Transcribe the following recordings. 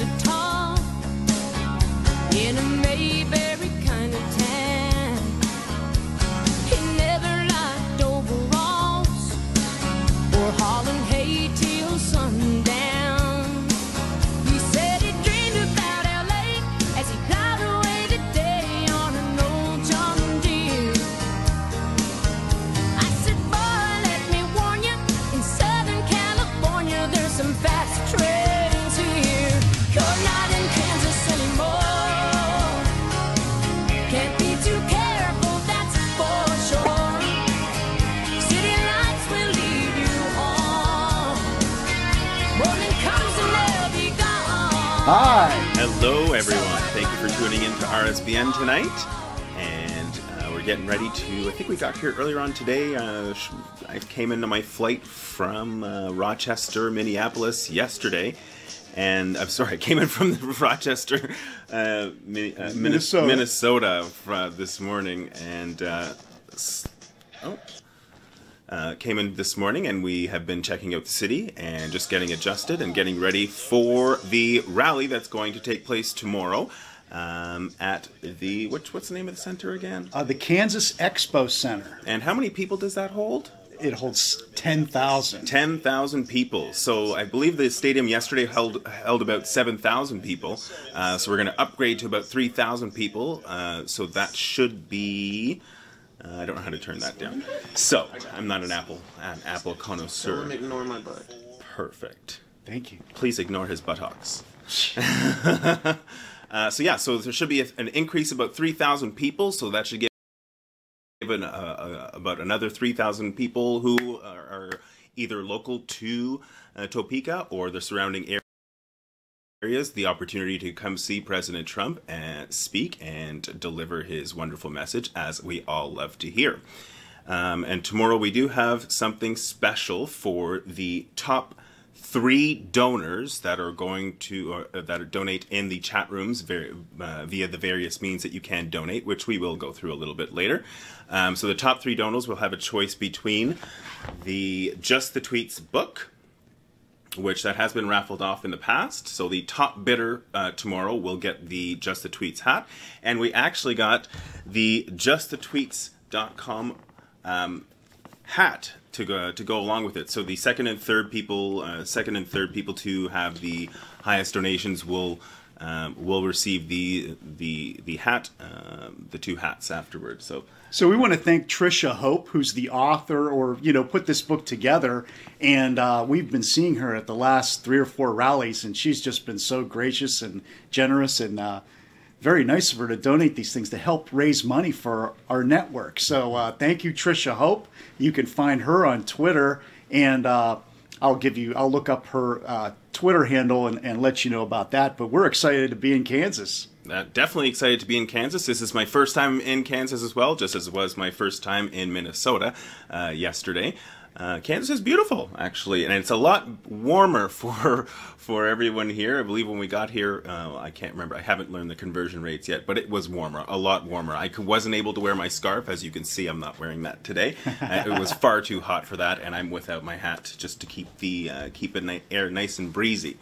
so tall, in a Mayberry kind of tan. He never liked overalls or hauling hay till sundown. He said he dreamed about L.A. as he plowed away the day on an old John Deere. I said, boy, let me warn you, in Southern California there's some fast trains here. You're not in Kansas anymore. Can't be too careful, that's for sure. City lights will leave you on. Morning comes and they'll be gone. Hi. Hello, everyone. Thank you for tuning in to RSBN tonight. And we're getting ready to, I think we got here earlier on today. I came into my flight from Rochester, Minneapolis yesterday. And I'm sorry, I came in from Rochester, Minnesota this morning. And came in this morning, and we have been checking out the city and just getting adjusted and getting ready for the rally that's going to take place tomorrow at the what's the name of the center again? The Kansas Expo Center. And how many people does that hold? It holds 10,000. 10,000 people. So I believe the stadium yesterday held about 7,000 people. So we're going to upgrade to about 3,000 people. So that should be. I don't know how to turn that down. So I'm not an apple connoisseur. Don't ignore my butt. Perfect. Thank you. Please ignore his buttocks. So there should be an increase of about 3,000 people. So that should give about another 3,000 people who are either local to Topeka or the surrounding areas the opportunity to come see President Trump and speak and deliver his wonderful message, as we all love to hear. And tomorrow we do have something special for the top 3 donors that are going to donate in the chat rooms via the various means that you can donate, which we will go through a little bit later. So the top 3 donors will have a choice between the Just the Tweets book, which that has been raffled off in the past. So the top bidder tomorrow will get the Just the Tweets hat, and we actually got the justthetweets.com hat to go along with it. So the second and third people to have the highest donations will receive the hat, the 2 hats afterwards. So we want to thank Tricia Hope, who's the author or, put this book together. And we've been seeing her at the last 3 or 4 rallies, and she's just been so gracious and generous, and very nice of her to donate these things to help raise money for our network. So thank you, Tricia Hope. You can find her on Twitter, and I'll look up her Twitter handle and let you know about that. But we're excited to be in Kansas. Definitely excited to be in Kansas. This is my first time in Kansas as well, just as it was my first time in Minnesota yesterday. Kansas is beautiful, actually, and it's a lot warmer for everyone here. I believe when we got here, I can't remember. I haven't learned the conversion rates yet, but it was warmer, a lot warmer. I wasn't able to wear my scarf. As you can see, I'm not wearing that today. It was far too hot for that, and I'm without my hat just to keep the air nice and breezy.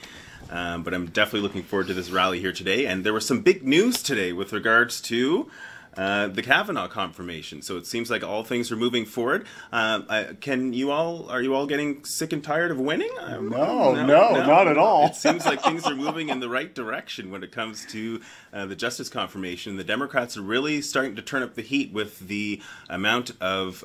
But I'm definitely looking forward to this rally here today. And there was some big news today with regards to the Kavanaugh confirmation. So it seems like all things are moving forward. Are you all getting sick and tired of winning? No, not at all. It seems like things are moving in the right direction when it comes to the justice confirmation. The Democrats are really starting to turn up the heat with the amount of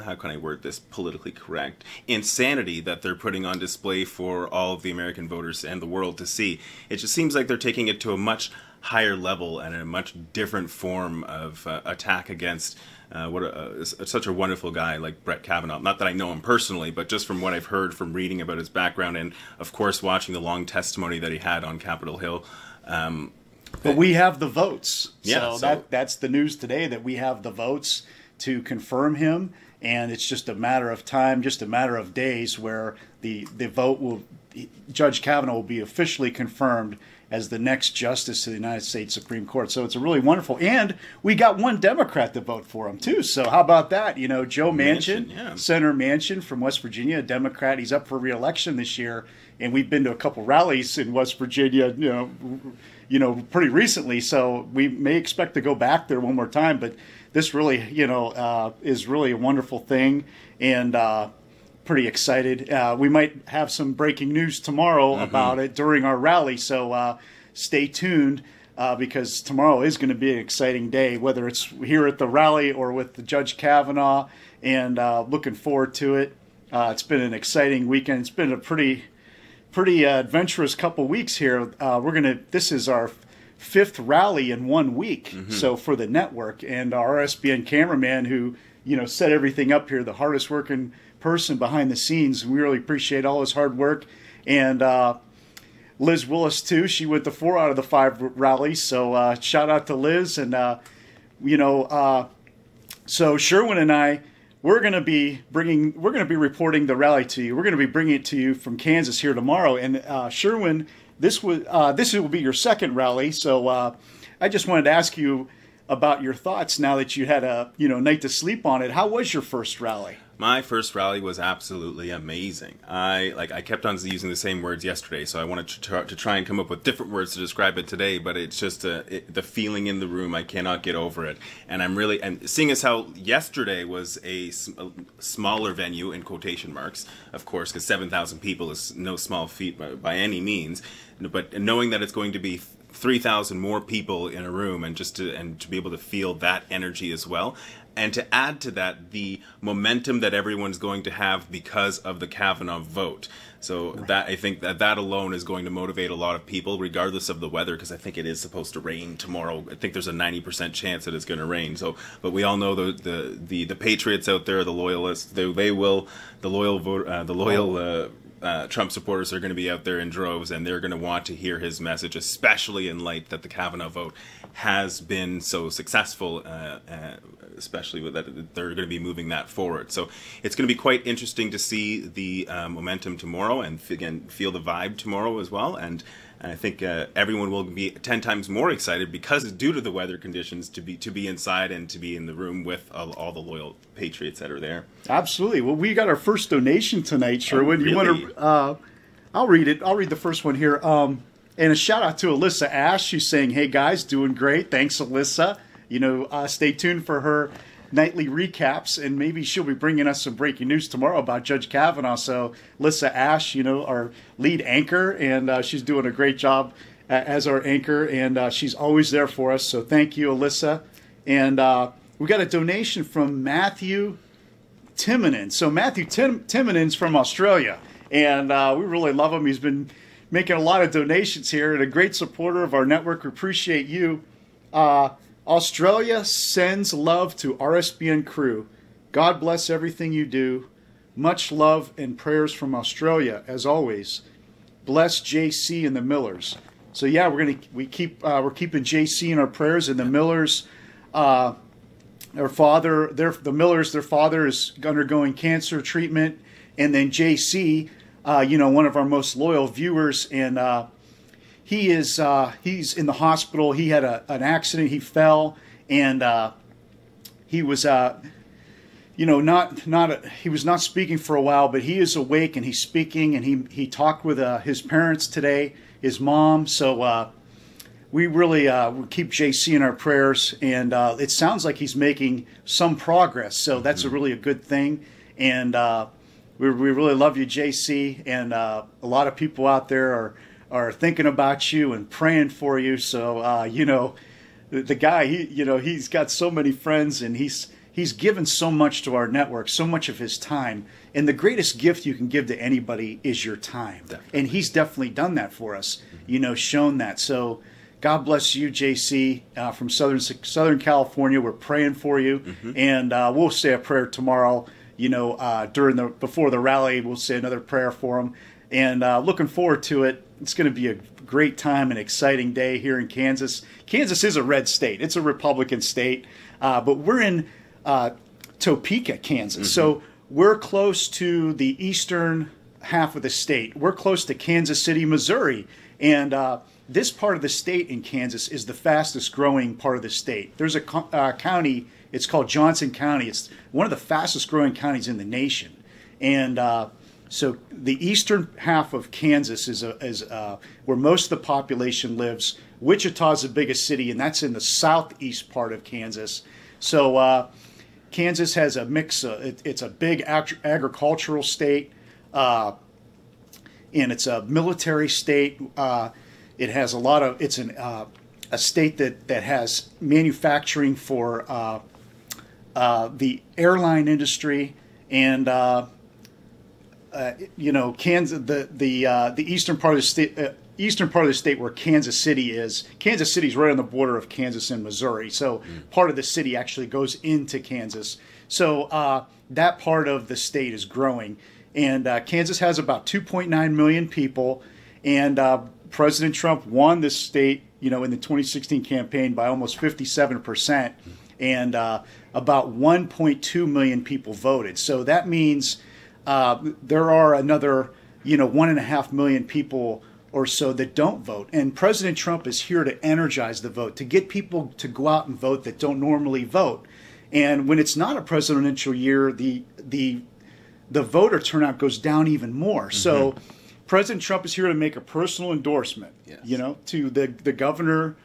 how can I word this politically correct? Insanity that they're putting on display for all of the American voters and the world to see. It just seems like they're taking it to a much higher level and a much different form of attack against such a wonderful guy like Brett Kavanaugh. Not that I know him personally, but just from what I've heard from reading about his background and, of course, watching the long testimony that he had on Capitol Hill. But we have the votes. Yeah, so that's the news today, that we have the votes to confirm him, and it's just a matter of time, just a matter of days, where the vote will Judge Kavanaugh will be officially confirmed as the next justice to the United States Supreme Court. So it's a really wonderful, and we got one Democrat to vote for him too. So how about that? You know, Joe Manchin, yeah. Senator Manchin from West Virginia, a Democrat. He's up for re-election this year, and we've been to a couple rallies in West Virginia, pretty recently. So we may expect to go back there one more time. But this really, is really a wonderful thing, and pretty excited. We might have some breaking news tomorrow about it during our rally, so stay tuned because tomorrow is going to be an exciting day, whether it's here at the rally or with the Judge Kavanaugh, and looking forward to it. It's been an exciting weekend. It's been a pretty adventurous couple weeks here. This is our 5th rally in 1 week, so for the network, and our RSBN cameraman who set everything up here, the hardest working person behind the scenes. We really appreciate all his hard work. And Liz Willis too. She went to 4 out of the 5 rallies. So shout out to Liz. And so Sherwin and I, we're going to be reporting the rally to you. We're going to be bringing it to you from Kansas here tomorrow. And Sherwin, this will be your 2nd rally. So I just wanted to ask you about your thoughts now that you had a night to sleep on it. How was your first rally? My first rally was absolutely amazing. I kept on using the same words yesterday, so I wanted to try and come up with different words to describe it today, but it's just the feeling in the room, I cannot get over it. And and seeing as how yesterday was a smaller venue, in quotation marks, of course, because 7,000 people is no small feat by any means, but knowing that it's going to be 3,000 more people in a room, and to be able to feel that energy as well, and to add to that the momentum that everyone's going to have because of the Kavanaugh vote. So that I think that alone is going to motivate a lot of people, regardless of the weather, because I think it is supposed to rain tomorrow. I think there's a 90% chance that it's going to rain. So, but we all know the patriots out there, the loyalists, the loyal Trump supporters are going to be out there in droves, and they're going to want to hear his message, especially in light that the Kavanaugh vote has been so successful, especially with that they're going to be moving that forward. So it's going to be quite interesting to see the momentum tomorrow, and again feel the vibe tomorrow as well. And I think everyone will be 10 times more excited because due to the weather conditions to be inside and to be in the room with all the loyal patriots that are there. Absolutely. Well, we got our first donation tonight, Sherwin. Really? You want to? I'll read it. I'll read the first one here. And a shout out to Alyssa Ash. She's saying, "Hey guys, doing great. Thanks, Alyssa. Stay tuned for her nightly recaps, and maybe she'll be bringing us some breaking news tomorrow about Judge Kavanaugh." So Alyssa Ash, our lead anchor, and she's doing a great job as our anchor, and she's always there for us. So thank you, Alyssa. And we got a donation from Matthew Timonen. So Matthew Timonen's from Australia, and we really love him. He's been making a lot of donations here and a great supporter of our network. We appreciate you. Australia sends love to RSBN crew. God bless everything you do. Much love and prayers from Australia, as always. Bless JC and the Millers. So yeah, we're keeping JC in our prayers, and the Millers, the Millers, their father is undergoing cancer treatment, and then JC, one of our most loyal viewers, and he's in the hospital. He had an accident. He fell, and he was he was not speaking for a while, but he is awake and he's speaking, and he talked with his parents today, his mom. So we really keep JC in our prayers, and it sounds like he's making some progress. So that's a good thing, and we really love you, JC, and a lot of people out there are thinking about you and praying for you. So the guy, he's got so many friends, and he's given so much to our network, so much of his time. And the greatest gift you can give to anybody is your time. Definitely. And he's definitely done that for us, shown that. So God bless you, JC, from Southern California. We're praying for you. And we'll say a prayer tomorrow, before the rally. We'll say another prayer for him. And looking forward to it. It's going to be a great time, an exciting day here in Kansas. Kansas is a red state. It's a Republican state. But we're in Topeka, Kansas. So we're close to the eastern half of the state. We're close to Kansas City, Missouri, and this part of the state in Kansas is the fastest growing part of the state. There's a county, it's called Johnson County. It's one of the fastest growing counties in the nation. And so the eastern half of Kansas is where most of the population lives. Wichita's the biggest city, and that's in the southeast part of Kansas. So Kansas has a mix. It's a big agricultural state, and it's a military state. It has a lot of. It's a state that has manufacturing for the airline industry, and Kansas. The eastern part of the state. Eastern part of the state where Kansas City is. Kansas City is right on the border of Kansas and Missouri. So part of the city actually goes into Kansas. So that part of the state is growing. And Kansas has about 2.9 million people. And President Trump won this state, in the 2016 campaign by almost 57%. And about 1.2 million people voted. So that means there are another, 1.5 million people or so that don't vote. And President Trump is here to energize the vote, to get people to go out and vote that don't normally vote. And when it's not a presidential year, the voter turnout goes down even more. So President Trump is here to make a personal endorsement, to the governor,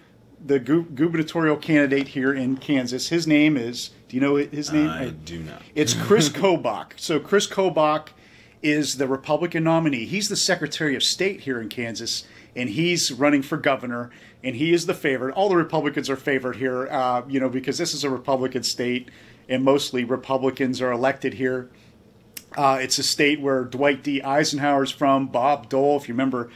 the gubernatorial candidate here in Kansas. His name is, do you know his name? I do not. It's Chris Kobach. So Chris Kobach is the Republican nominee. He's the Secretary of State here in Kansas, and he's running for governor, and he is the favorite. All the Republicans are favored here, because this is a Republican state, and mostly Republicans are elected here. It's a state where Dwight D. Eisenhower's from. Bob Dole, if you remember,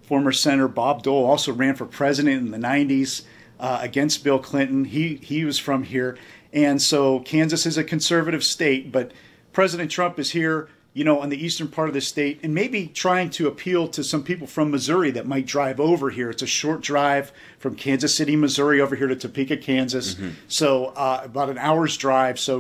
former Senator Bob Dole also ran for president in the 90s against Bill Clinton. He was from here. And so Kansas is a conservative state, but President Trump is here, on the eastern part of the state, and maybe trying to appeal to some people from Missouri that might drive over here. It's a short drive from Kansas City, Missouri, over here to Topeka, Kansas. So about an hour's drive. So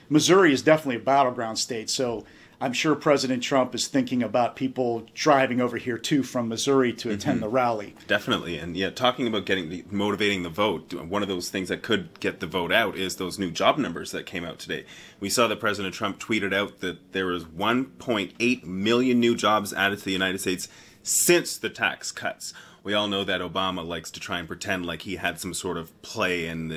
Missouri is definitely a battleground state. So I'm sure President Trump is thinking about people driving over here too from Missouri to attend the rally. Definitely. And talking about motivating the vote, one of those things that could get the vote out is those new job numbers that came out today. We saw that President Trump tweeted out that there was 1.8 million new jobs added to the United States since the tax cuts. We all know that Obama likes to try and pretend like he had some sort of play in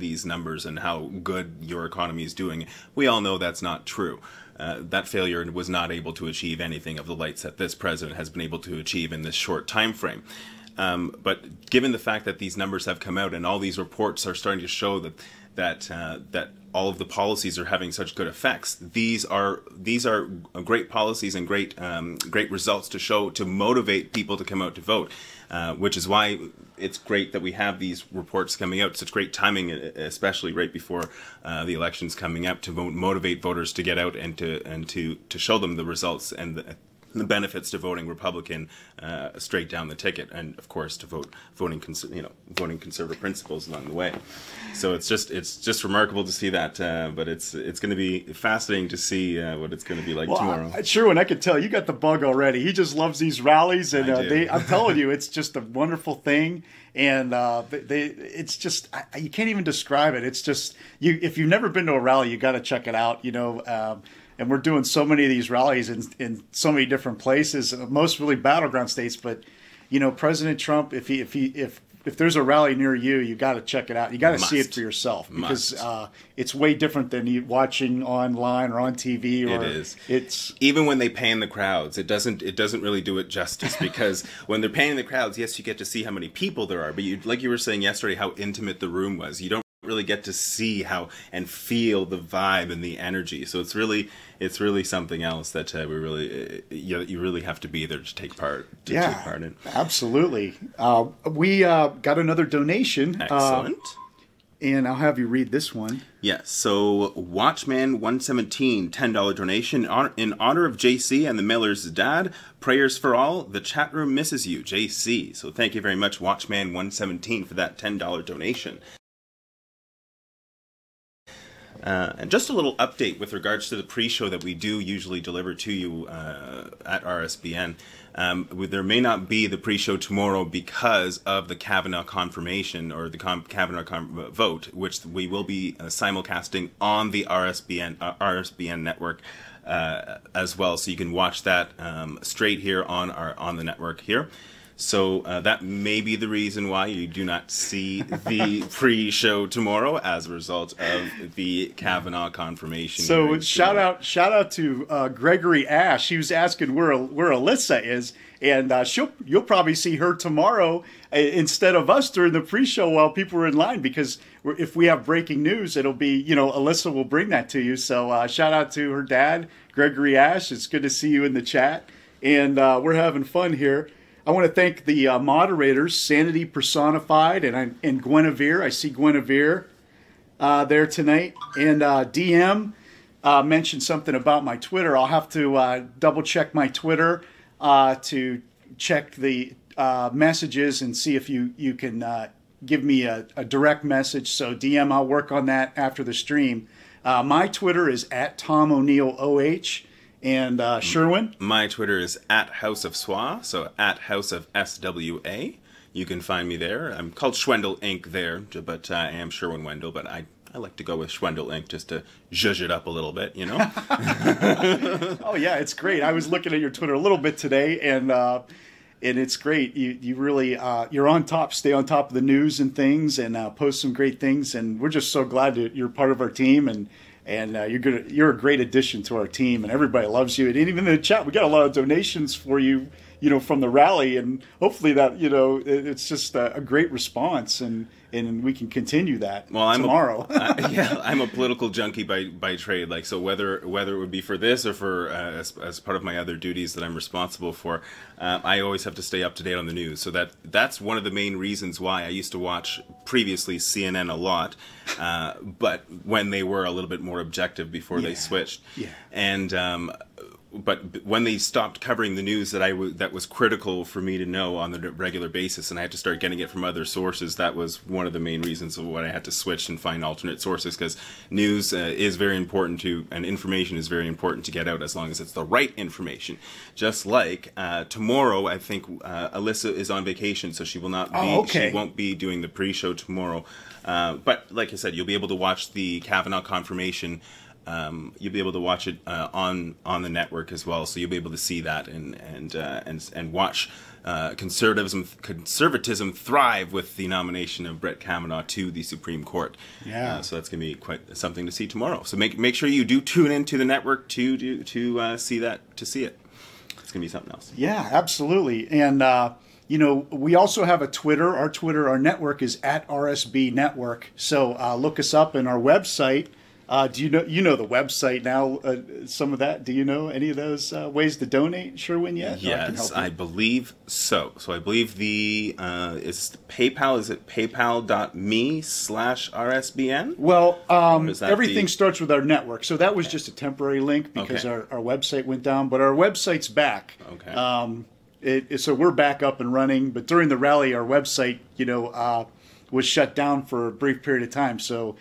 these numbers and how good your economy is doing. We all know that's not true. That failure was not able to achieve anything of the lights that this president has been able to achieve in this short time frame. But given the fact that these numbers have come out and all these reports are starting to show that all of the policies are having such good effects, these are great policies and great results to motivate people to come out to vote, which is why it's great that we have these reports coming out. Such great timing, especially right before the elections coming up, to motivate voters to get out and to show them the results and the benefits to voting Republican straight down the ticket, and of course to voting conservative principles along the way. So it's just remarkable to see that, but it's going to be fascinating to see what it's going to and it's just you can't even describe it. It's just if you've never been to a rally, you got to check it out. And we're doing so many of these rallies in so many different places, most really battleground states. But President Trump, if there's a rally near you, you got to check it out. You got to see it for yourself because it's way different than you watching online or on TV. Or it is. It's even when they pan the crowds, it doesn't really do it justice because when they're panning the crowds, yes, you get to see how many people there are, but like you were saying yesterday, how intimate the room was. You don't really get to see how and feel the vibe and the energy. So it's really something else that we really you really have to be there to take part in. Absolutely. We got another donation. Excellent. And I'll have you read this one. Yes. So Watchman 117 $10 donation in honor of JC and the Miller's dad. Prayers for all. The chat room misses you, JC. So thank you very much, Watchman 117, for that $10 donation. And just a little update with regards to the pre-show that we do usually deliver to you at RSBN. There may not be the pre-show tomorrow because of the Kavanaugh confirmation or the Kavanaugh vote, which we will be simulcasting on the RSBN network as well. So you can watch that straight here on the network here. So that may be the reason why you do not see the pre-show tomorrow as a result of the Kavanaugh confirmation. So shout out to Gregory Ash. He was asking where Alyssa is, and you'll probably see her tomorrow instead of us during the pre-show while people are in line, because if we have breaking news, it'll be, Alyssa will bring that to you. So shout out to her dad, Gregory Ash. It's good to see you in the chat, and we're having fun here. I want to thank the moderators, Sanity Personified and Guinevere. I see Guinevere there tonight. And DM mentioned something about my Twitter. I'll have to double check my Twitter to check the messages and see if you can give me a direct message. So DM, I'll work on that after the stream. My Twitter is @TomO'NeillOH. And Sherwin? My Twitter is @House of so @House of SWA. You can find me there. I'm called Schwendel Inc. there, but I am Sherwin Wendell, but I like to go with Schwendel Inc. just to zhuzh it up a little bit, Oh, yeah, it's great. I was looking at your Twitter a little bit today, and it's great. You really, you're on top, stay on top of the news and things, and post some great things, and we're just so glad that you're part of our team, and you're a great addition to our team, and everybody loves you. And even in the chat, we got a lot of donations for you, from the rally, and hopefully that, it's just a great response, and we can continue that tomorrow. I'm a political junkie by trade. Like, so whether it would be for this or for as part of my other duties that I'm responsible for, I always have to stay up to date on the news. So that's one of the main reasons why I used to watch previously CNN a lot, but when they were a little bit more objective before they switched. Yeah. And but when they stopped covering the news that was critical for me to know on the regular basis, and I had to start getting it from other sources, that was one of the main reasons of why I had to switch and find alternate sources, because news is very important and information is very important to get out, as long as it's the right information. Just like tomorrow, I think Alyssa is on vacation, so she will not be. Oh, okay. She won't be doing the pre-show tomorrow. But like I said, you'll be able to watch the Kavanaugh confirmation. You'll be able to watch it on the network as well, so you'll be able to see that and watch conservatism thrive with the nomination of Brett Kavanaugh to the Supreme Court. Yeah. So that's going to be quite something to see tomorrow. So make sure you do tune into the network to see it. It's going to be something else. Yeah, absolutely. And we also have a Twitter. Our network is @RSB Network. So look us up in our website. Do you know the website now? Some of that. Do you know any of those ways to donate, Sherwin, yet? Yes, I believe so. So I believe it's PayPal. Is it paypal.me/RSBN? Well, everything starts with our network. So that was just a temporary link because our website went down, but our website's back. Okay. So we're back up and running. But during the rally, our website, was shut down for a brief period of time. So.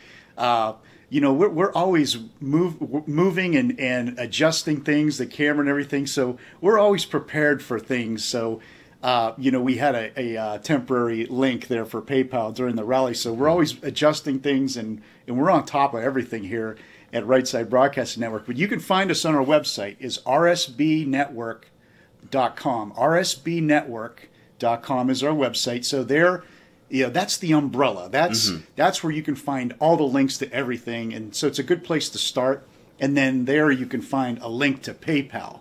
We're always moving and adjusting things, the camera and everything. So we're always prepared for things. So, we had a temporary link there for PayPal during the rally. So we're always adjusting things, and we're on top of everything here at Right Side Broadcasting Network. But you can find us on our website, is rsbnetwork.com. rsbnetwork.com is our website. So there... that's the umbrella. That's where you can find all the links to everything. And so it's a good place to start. And then there you can find a link to PayPal.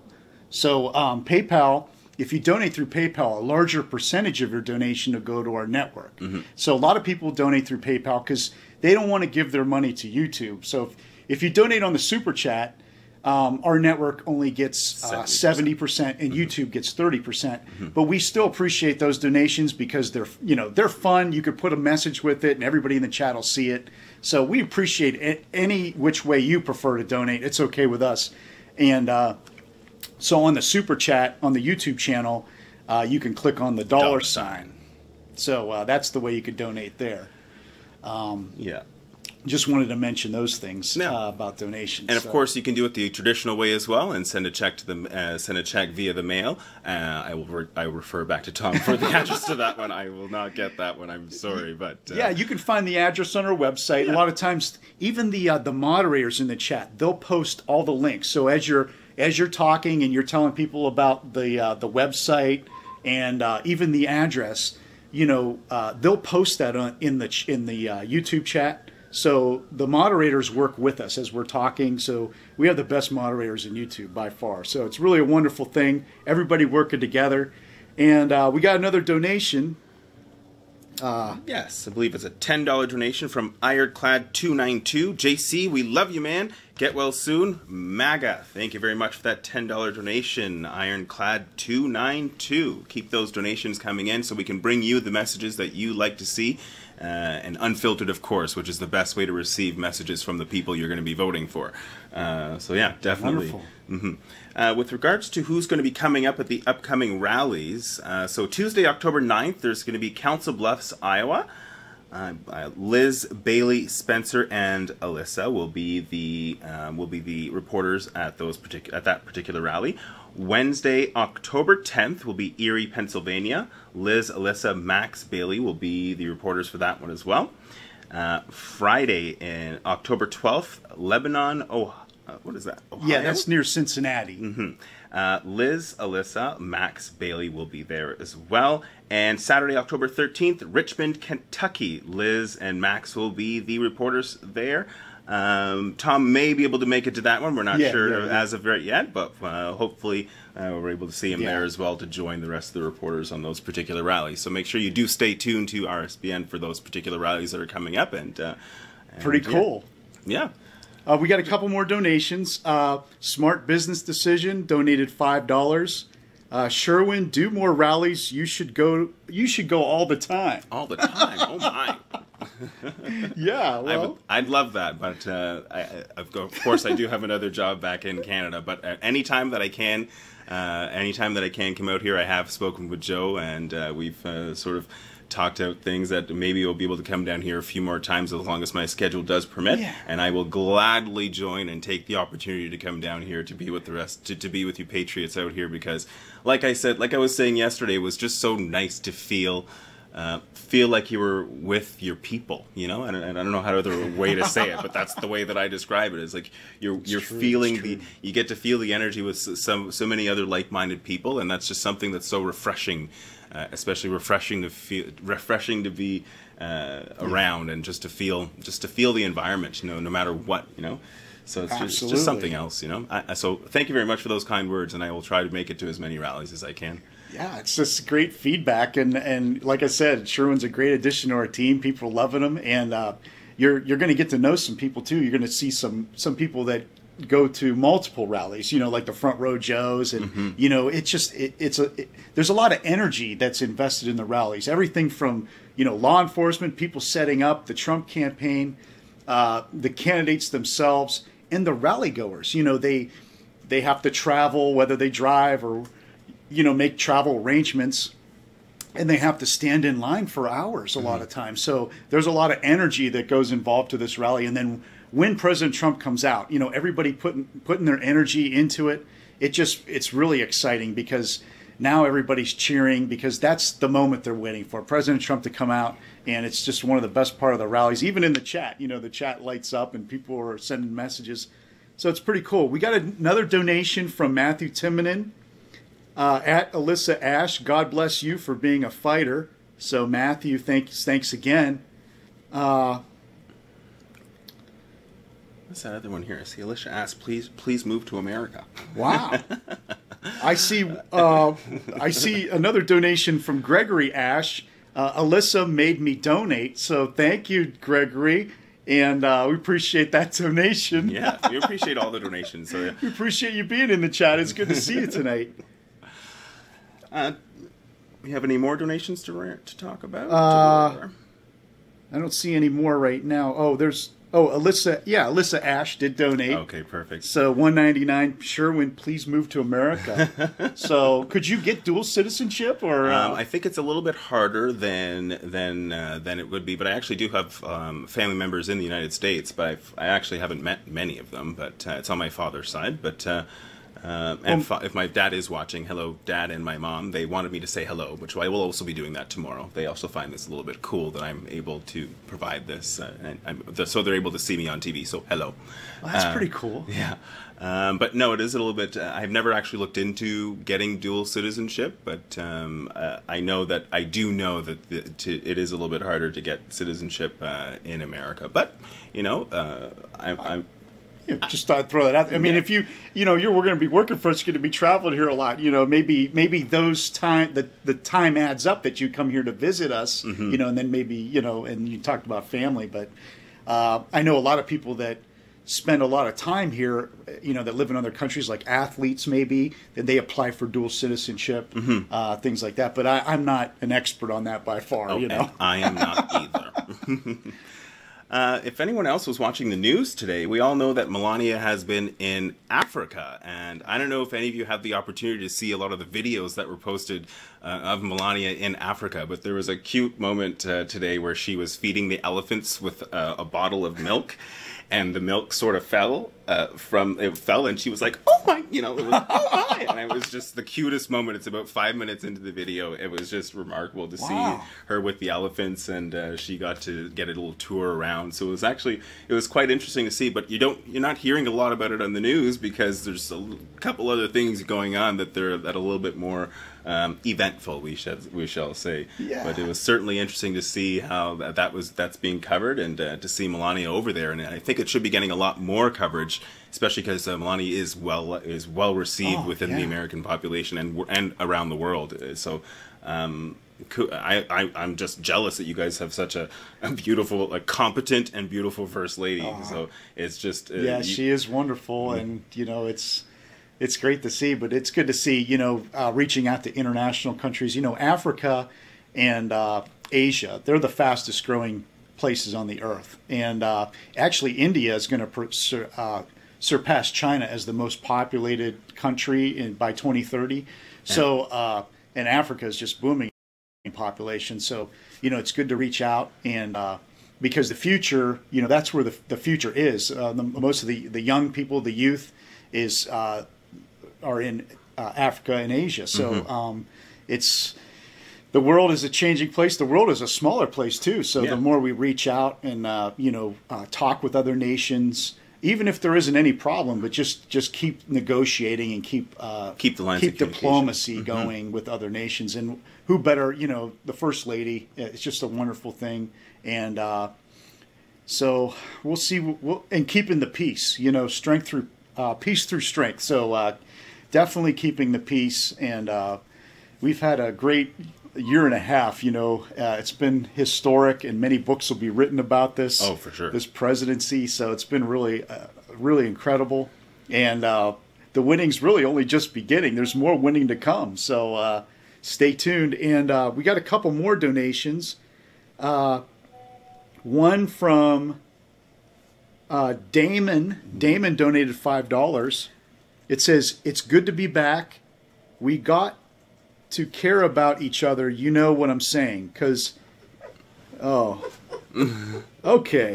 So PayPal, if you donate through PayPal, a larger percentage of your donation will go to our network. Mm-hmm. So a lot of people donate through PayPal because they don't want to give their money to YouTube. So if you donate on the Super Chat, our network only gets 70% and YouTube gets 30%. Mm-hmm. But we still appreciate those donations because they're fun. You could put a message with it and everybody in the chat will see it. So we appreciate any which way you prefer to donate. It's okay with us. And so on the Super Chat on the YouTube channel, you can click on the dollar sign. So that's the way you could donate there. Yeah. just wanted to mention those things Yeah. about donations. And of course, you can do it the traditional way as well, and send a check to the send a check via the mail. I will refer back to Tom for the address to that one. I will not get that one. I'm sorry, but yeah, you can find the address on our website. A lot of times, even the moderators in the chat, they'll post all the links. So as you're talking and you're telling people about the website and even the address, they'll post that in the YouTube chat. So the moderators work with us as we're talking. So we have the best moderators in YouTube by far. So it's really a wonderful thing. Everybody working together. And we got another donation. Yes, I believe it's a $10 donation from Ironclad292. JC, we love you, man. Get well soon. MAGA, thank you very much for that $10 donation. Ironclad292. Keep those donations coming in so we can bring you the messages that you like to see. And unfiltered, of course, which is the best way to receive messages from the people you're going to be voting for. So yeah, definitely. Wonderful. With regards to who's going to be coming up at the upcoming rallies, so Tuesday, October 9th, there's going to be Council Bluffs, Iowa. Liz, Bailey, Spencer, and Alyssa will be the reporters at that particular rally. Wednesday, October 10th, will be Erie, Pennsylvania. Liz, Alyssa, Max, Bailey will be the reporters for that one as well. Friday, in October 12th, Lebanon, what is that? Ohio? Yeah, that's near Cincinnati. Liz, Alyssa, Max, Bailey will be there as well. And Saturday, October 13th, Richmond, Kentucky. Liz and Max will be the reporters there. Tom may be able to make it to that one. We're not sure as of yet, but hopefully we're able to see him there as well to join the rest of the reporters on those particular rallies. So make sure you do stay tuned to RSBN for those particular rallies that are coming up. And pretty cool. Yeah. We got a couple more donations. Smart Business Decision donated $5. Sherwin, do more rallies. You should go all the time. All the time. Oh my. Yeah, well, I'd love that, but of course I do have another job back in Canada. But anytime that I can come out here, I have spoken with Joe, and we've sort of talked out things that maybe we'll be able to come down here a few more times as long as my schedule does permit. Yeah. And I will gladly join and take the opportunity to come down here to be with the rest, to be with you patriots out here, because like I was saying yesterday, it was just so nice to feel like you were with your people, and I don't know how other way to say it, but that's the way that I describe it. It's like you're feeling you get to feel the energy with so many other like-minded people, and that's just something that's so refreshing, especially refreshing to be around, and just to feel the environment, no matter what, So it's just something else, So thank you very much for those kind words, and I will try to make it to as many rallies as I can. Yeah, it's just great feedback, and like I said, Sherwin's a great addition to our team. People are loving him, and you're going to get to know some people too. You're going to see some people that go to multiple rallies, like the Front Row Joes, and there's a lot of energy that's invested in the rallies. Everything from law enforcement, people setting up the Trump campaign, the candidates themselves, and the rally goers. They have to travel, whether they drive or make travel arrangements, and they have to stand in line for hours a lot of times. So there's a lot of energy that goes involved to this rally. And then when President Trump comes out, everybody putting their energy into it. It's really exciting, because now everybody's cheering, because that's the moment they're waiting for, President Trump to come out. And it's just one of the best part of the rallies. Even in the chat, the chat lights up and people are sending messages. So it's pretty cool. We got another donation from Matthew Timonen. At Alyssa Ash, God bless you for being a fighter. So Matthew, thanks again. What's that other one here? I see Alicia asks, please move to America. Wow. I see another donation from Gregory Ash. Alyssa made me donate, so thank you, Gregory. And we appreciate that donation. Yeah, we appreciate all the donations. So yeah. We appreciate you being in the chat. It's good to see you tonight. We have any more donations to talk about? I don't see any more right now. Oh, there's Oh, Alyssa Ash did donate. Okay, perfect. So $1.99. Sherwin, please move to America. So could you get dual citizenship, or? I think it's a little bit harder than it would be, but I actually do have family members in the United States, but I actually haven't met many of them. But it's on my father's side. But if my dad is watching, hello, Dad and my mom. They wanted me to say hello, which I will also be doing that tomorrow. They also find this a little bit cool that I'm able to provide this, so they're able to see me on TV. So hello. Well, that's pretty cool. Yeah. But no, it is a little bit. I've never actually looked into getting dual citizenship, but I know that it is a little bit harder to get citizenship in America. But I'm Yeah, just thought I'd throw that out there. I mean, if we're going to be working for us, you're going to be traveling here a lot. Maybe those the time adds up that you come here to visit us. Mm-hmm. And then maybe and you talked about family, but I know a lot of people that spend a lot of time here. That live in other countries, like athletes, maybe then they apply for dual citizenship, things like that. But I'm not an expert on that by far. And I am not either. If anyone else was watching the news today, we all know that Melania has been in Africa, and I don't know if any of you have the opportunity to see a lot of the videos that were posted of Melania in Africa, but there was a cute moment today where she was feeding the elephants with a bottle of milk, and the milk sort of fell, and she was like, oh my, it was, oh my, and it was just the cutest moment. It's about 5 minutes into the video. It was just remarkable to see her with the elephants, and she got to get a little tour around. So it was quite interesting to see, but you're not hearing a lot about it on the news because there's a couple other things going on that are a little bit more eventful, we shall say. Yeah. But it was certainly interesting to see how that's being covered, and to see Melania over there. And I think it should be getting a lot more coverage, especially because Melania is well received within the American population and around the world. So I'm just jealous that you guys have such a beautiful, competent and beautiful first lady. So it's just she is wonderful, and it's great to see. But it's good to see reaching out to international countries. Africa and Asia, they're the fastest growing places on the earth, and actually India is going to surpass China as the most populated country by 2030. So and Africa is just booming in population. So it's good to reach out, and because the future, that's where the future is. Most of the young people, the youth, are in Africa and Asia. So the world is a changing place. The world is a smaller place too. So the more we reach out and talk with other nations, even if there isn't any problem, but just keep negotiating and keep diplomacy going with other nations. And who better, the First Lady? It's just a wonderful thing. And so we'll see. And keeping the peace, strength through peace through strength. So definitely keeping the peace. And we've had a great year and a half. It's been historic, and many books will be written about this. Oh, for sure. This presidency. So it's been really, really incredible. And the winning's really only just beginning. There's more winning to come. So stay tuned. And we got a couple more donations. One from Damon. Damon donated $5. It says, "It's good to be back. We got to care about each other. You know what I'm saying?" Because, okay.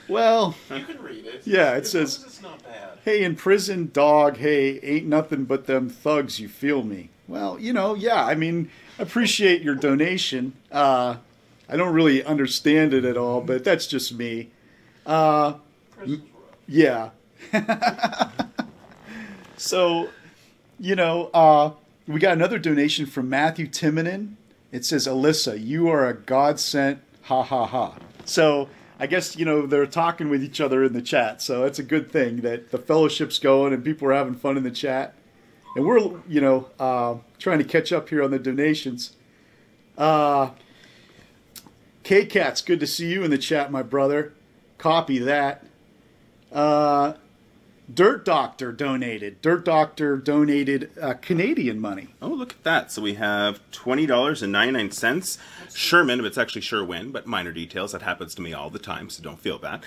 Well, you can read it. Yeah, it says, it's not bad. "Hey, in prison, dog. Hey, ain't nothing but them thugs. You feel me?" Well, I mean, appreciate your donation. I don't really understand it at all, but that's just me. Prison's rough. Yeah. So, we got another donation from Matthew Timonen. It says, "Alyssa, you are a godsend, ha ha ha." So I guess, they're talking with each other in the chat. So it's a good thing that the fellowship's going and people are having fun in the chat. And we're, trying to catch up here on the donations. K-Cat's, good to see you in the chat, my brother. Copy that. Dirt Doctor donated. Dirt Doctor donated Canadian money. Oh, look at that. So we have $20.99. Sherman, but it's actually Sherwin, but minor details. That happens to me all the time, so don't feel bad.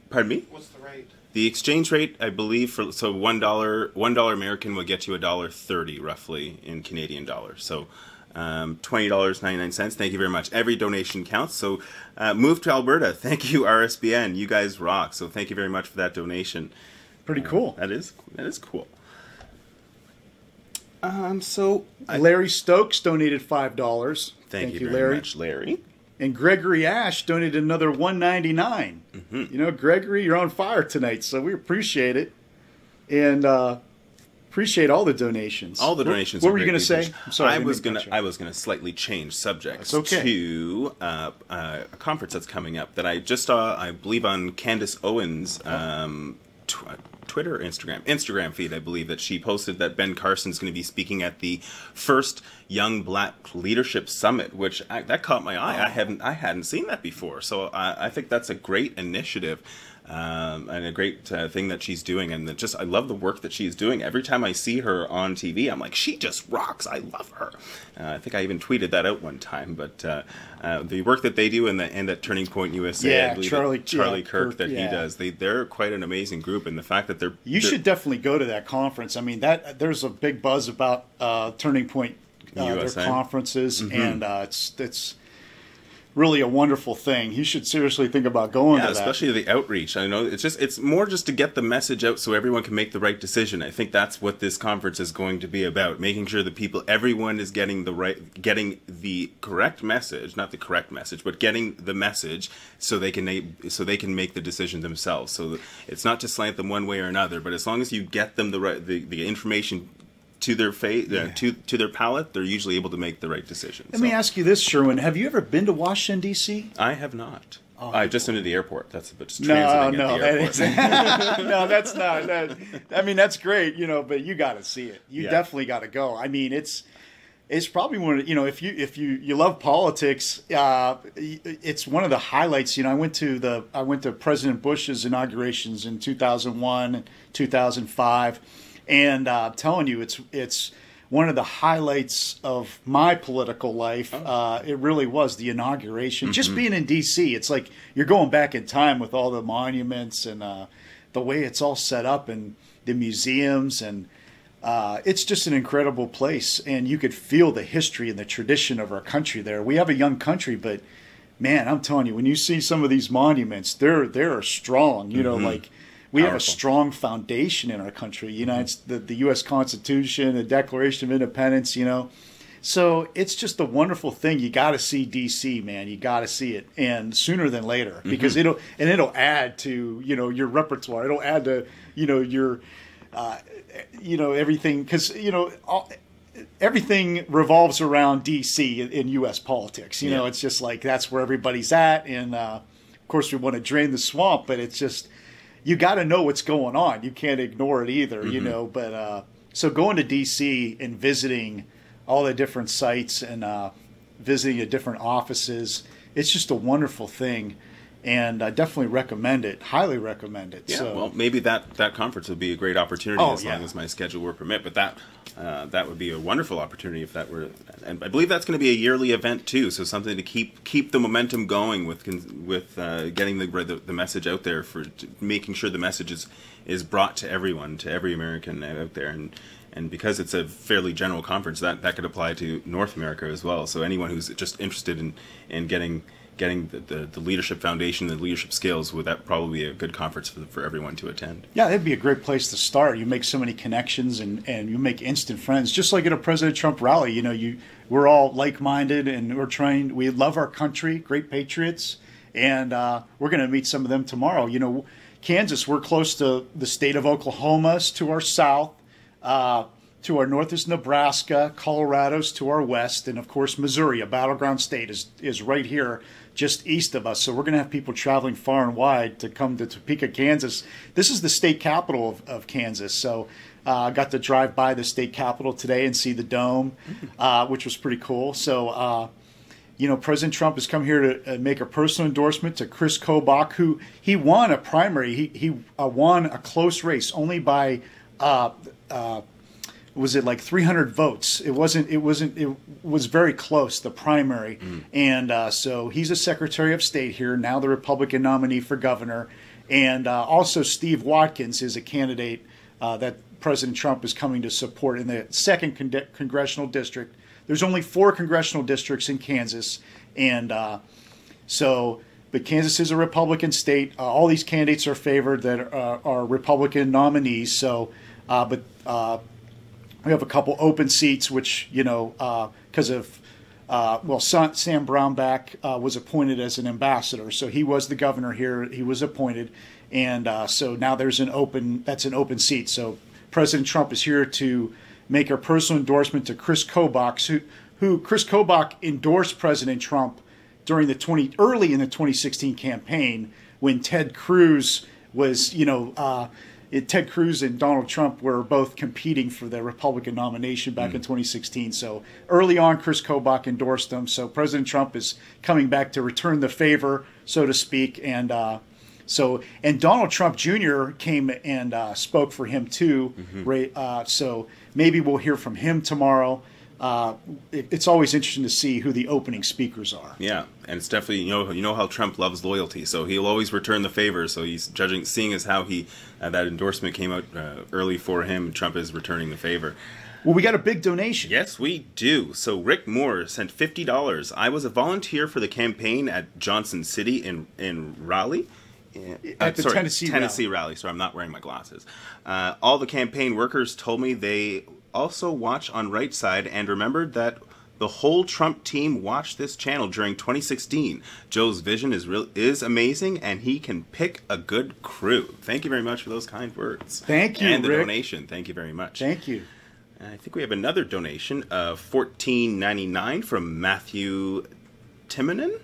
Pardon me? What's the rate? The exchange rate, I believe, for $1 American will get you $1.30 roughly in Canadian dollars. So $20.99. Thank you very much. Every donation counts. So move to Alberta. Thank you, RSBN. You guys rock. So thank you very much for that donation. Pretty cool. That is cool. Larry Stokes donated $5. Thank you very much, Larry. And Gregory Ash donated another $1.99. You know, Gregory, you're on fire tonight, so we appreciate it. And appreciate all the donations. All the donations. What were you going to say? I'm sorry. I was going to slightly change subjects to a conference that's coming up that I just saw, I believe, on Candace Owens' Twitter or Instagram feed. I believe that she posted that Ben Carson's going to be speaking at the first Young Black Leadership Summit, which that caught my eye. I hadn't seen that before, so I think that's a great initiative. And a great thing that she's doing, and I love the work that she's doing. Every time I see her on TV, I'm like, she just rocks. I love her. I think I even tweeted that out one time. But the work that they do and that Turning Point USA, I believe Charlie Kirk that he does, they're quite an amazing group. And the fact that you should definitely go to that conference. I mean, there's a big buzz about Turning Point, their conferences, and it's really a wonderful thing. You should seriously think about going to that. Especially the outreach. I know it's more just to get the message out so everyone can make the right decision. I think that's what this conference is going to be about, making sure that everyone is getting the correct message, not the correct message, but getting the message so they can make the decision themselves. So it's not to slant them one way or another, but as long as you get them the information to their to their palate, they're usually able to make the right decision. Let me ask you this, Sherwin. Have you ever been to Washington, D.C.? I have not. I've just been to the airport. That's just no, at the airport. No, that's not. I mean, that's great, but you got to see it. You definitely got to go. I mean, it's probably one of, if you love politics, it's one of the highlights. I went to President Bush's inaugurations in 2001, 2005. And I'm telling you, it's one of the highlights of my political life. It really was the inauguration. Just being in D.C., it's like you're going back in time with all the monuments and the way it's all set up and the museums. And it's just an incredible place. And you could feel the history and the tradition of our country there. We have a young country, but, man, I'm telling you, when you see some of these monuments, they're strong, like... We have a strong foundation in our country. It's the U.S. Constitution, the Declaration of Independence, So it's just a wonderful thing. You got to see D.C., man. You got to see it, and sooner than later, because it'll add to your repertoire. It'll add to your everything, because everything revolves around D.C. in U.S. politics. It's just like that's where everybody's at, and of course we want to drain the swamp, but it's just. You got to know what's going on. You can't ignore it either, But so going to D.C. and visiting all the different sites and visiting the different offices, it's just a wonderful thing. And I definitely recommend it. Highly recommend it. Yeah, well, maybe that conference would be a great opportunity as long as my schedule will permit. But that would be a wonderful opportunity if that were. And I believe that's going to be a yearly event too. So something to keep the momentum going with getting the message out there, for making sure the message is brought to everyone, to every American out there. And because it's a fairly general conference, that could apply to North America as well. So anyone who's just interested in getting the leadership foundation, the leadership skills, would that probably be a good conference for everyone to attend? Yeah, that'd be a great place to start. You make so many connections and you make instant friends, just like at a President Trump rally. We're all like-minded and we love our country, great patriots, and we're going to meet some of them tomorrow. Kansas, we're close to the state of Oklahoma, to our south. To our north is Nebraska, Colorado's to our west, and of course Missouri, a battleground state, is right here just east of us. So we're going to have people traveling far and wide to come to Topeka, Kansas. This is the state capital of Kansas. So I got to drive by the state capitol today and see the dome, which was pretty cool. So President Trump has come here to make a personal endorsement to Chris Kobach, who he won a primary. He won a close race only by was it like 300 votes? It wasn't. It was very close, the primary, and so he's a Secretary of State here now, the Republican nominee for governor, and also Steve Watkins is a candidate that President Trump is coming to support in the 2nd congressional district. There's only 4 congressional districts in Kansas, and but Kansas is a Republican state. All these candidates are favored that are Republican nominees. So, but we have a couple open seats, which because of Sam Brownback was appointed as an ambassador, so he was the governor here. He was appointed, and so now there's an open seat. So President Trump is here to make a personal endorsement to Chris Kobach, who Chris Kobach endorsed President Trump during early in the 2016 campaign when Ted Cruz was, Ted Cruz and Donald Trump were both competing for the Republican nomination back in 2016. So early on, Chris Kobach endorsed him. So President Trump is coming back to return the favor, so to speak, and Donald Trump Jr. came and spoke for him too. So maybe we'll hear from him tomorrow. It's always interesting to see who the opening speakers are. Yeah, and it's definitely you know how Trump loves loyalty, so he'll always return the favor. So he's seeing as how that endorsement came out early for him. Trump is returning the favor. Well, we got a big donation. Yes, we do. So Rick Moore sent $50. I was a volunteer for the campaign at Johnson City in Raleigh. At the Tennessee rally. So I'm not wearing my glasses. All the campaign workers told me they also watch on Right Side and remembered that the whole Trump team watched this channel during 2016. Joe's vision is amazing, and he can pick a good crew. Thank you very much for those kind words. Thank you, and the Rick. donation. Thank you very much. Thank you. I think we have another donation of $14.99 from Matthew Timonen.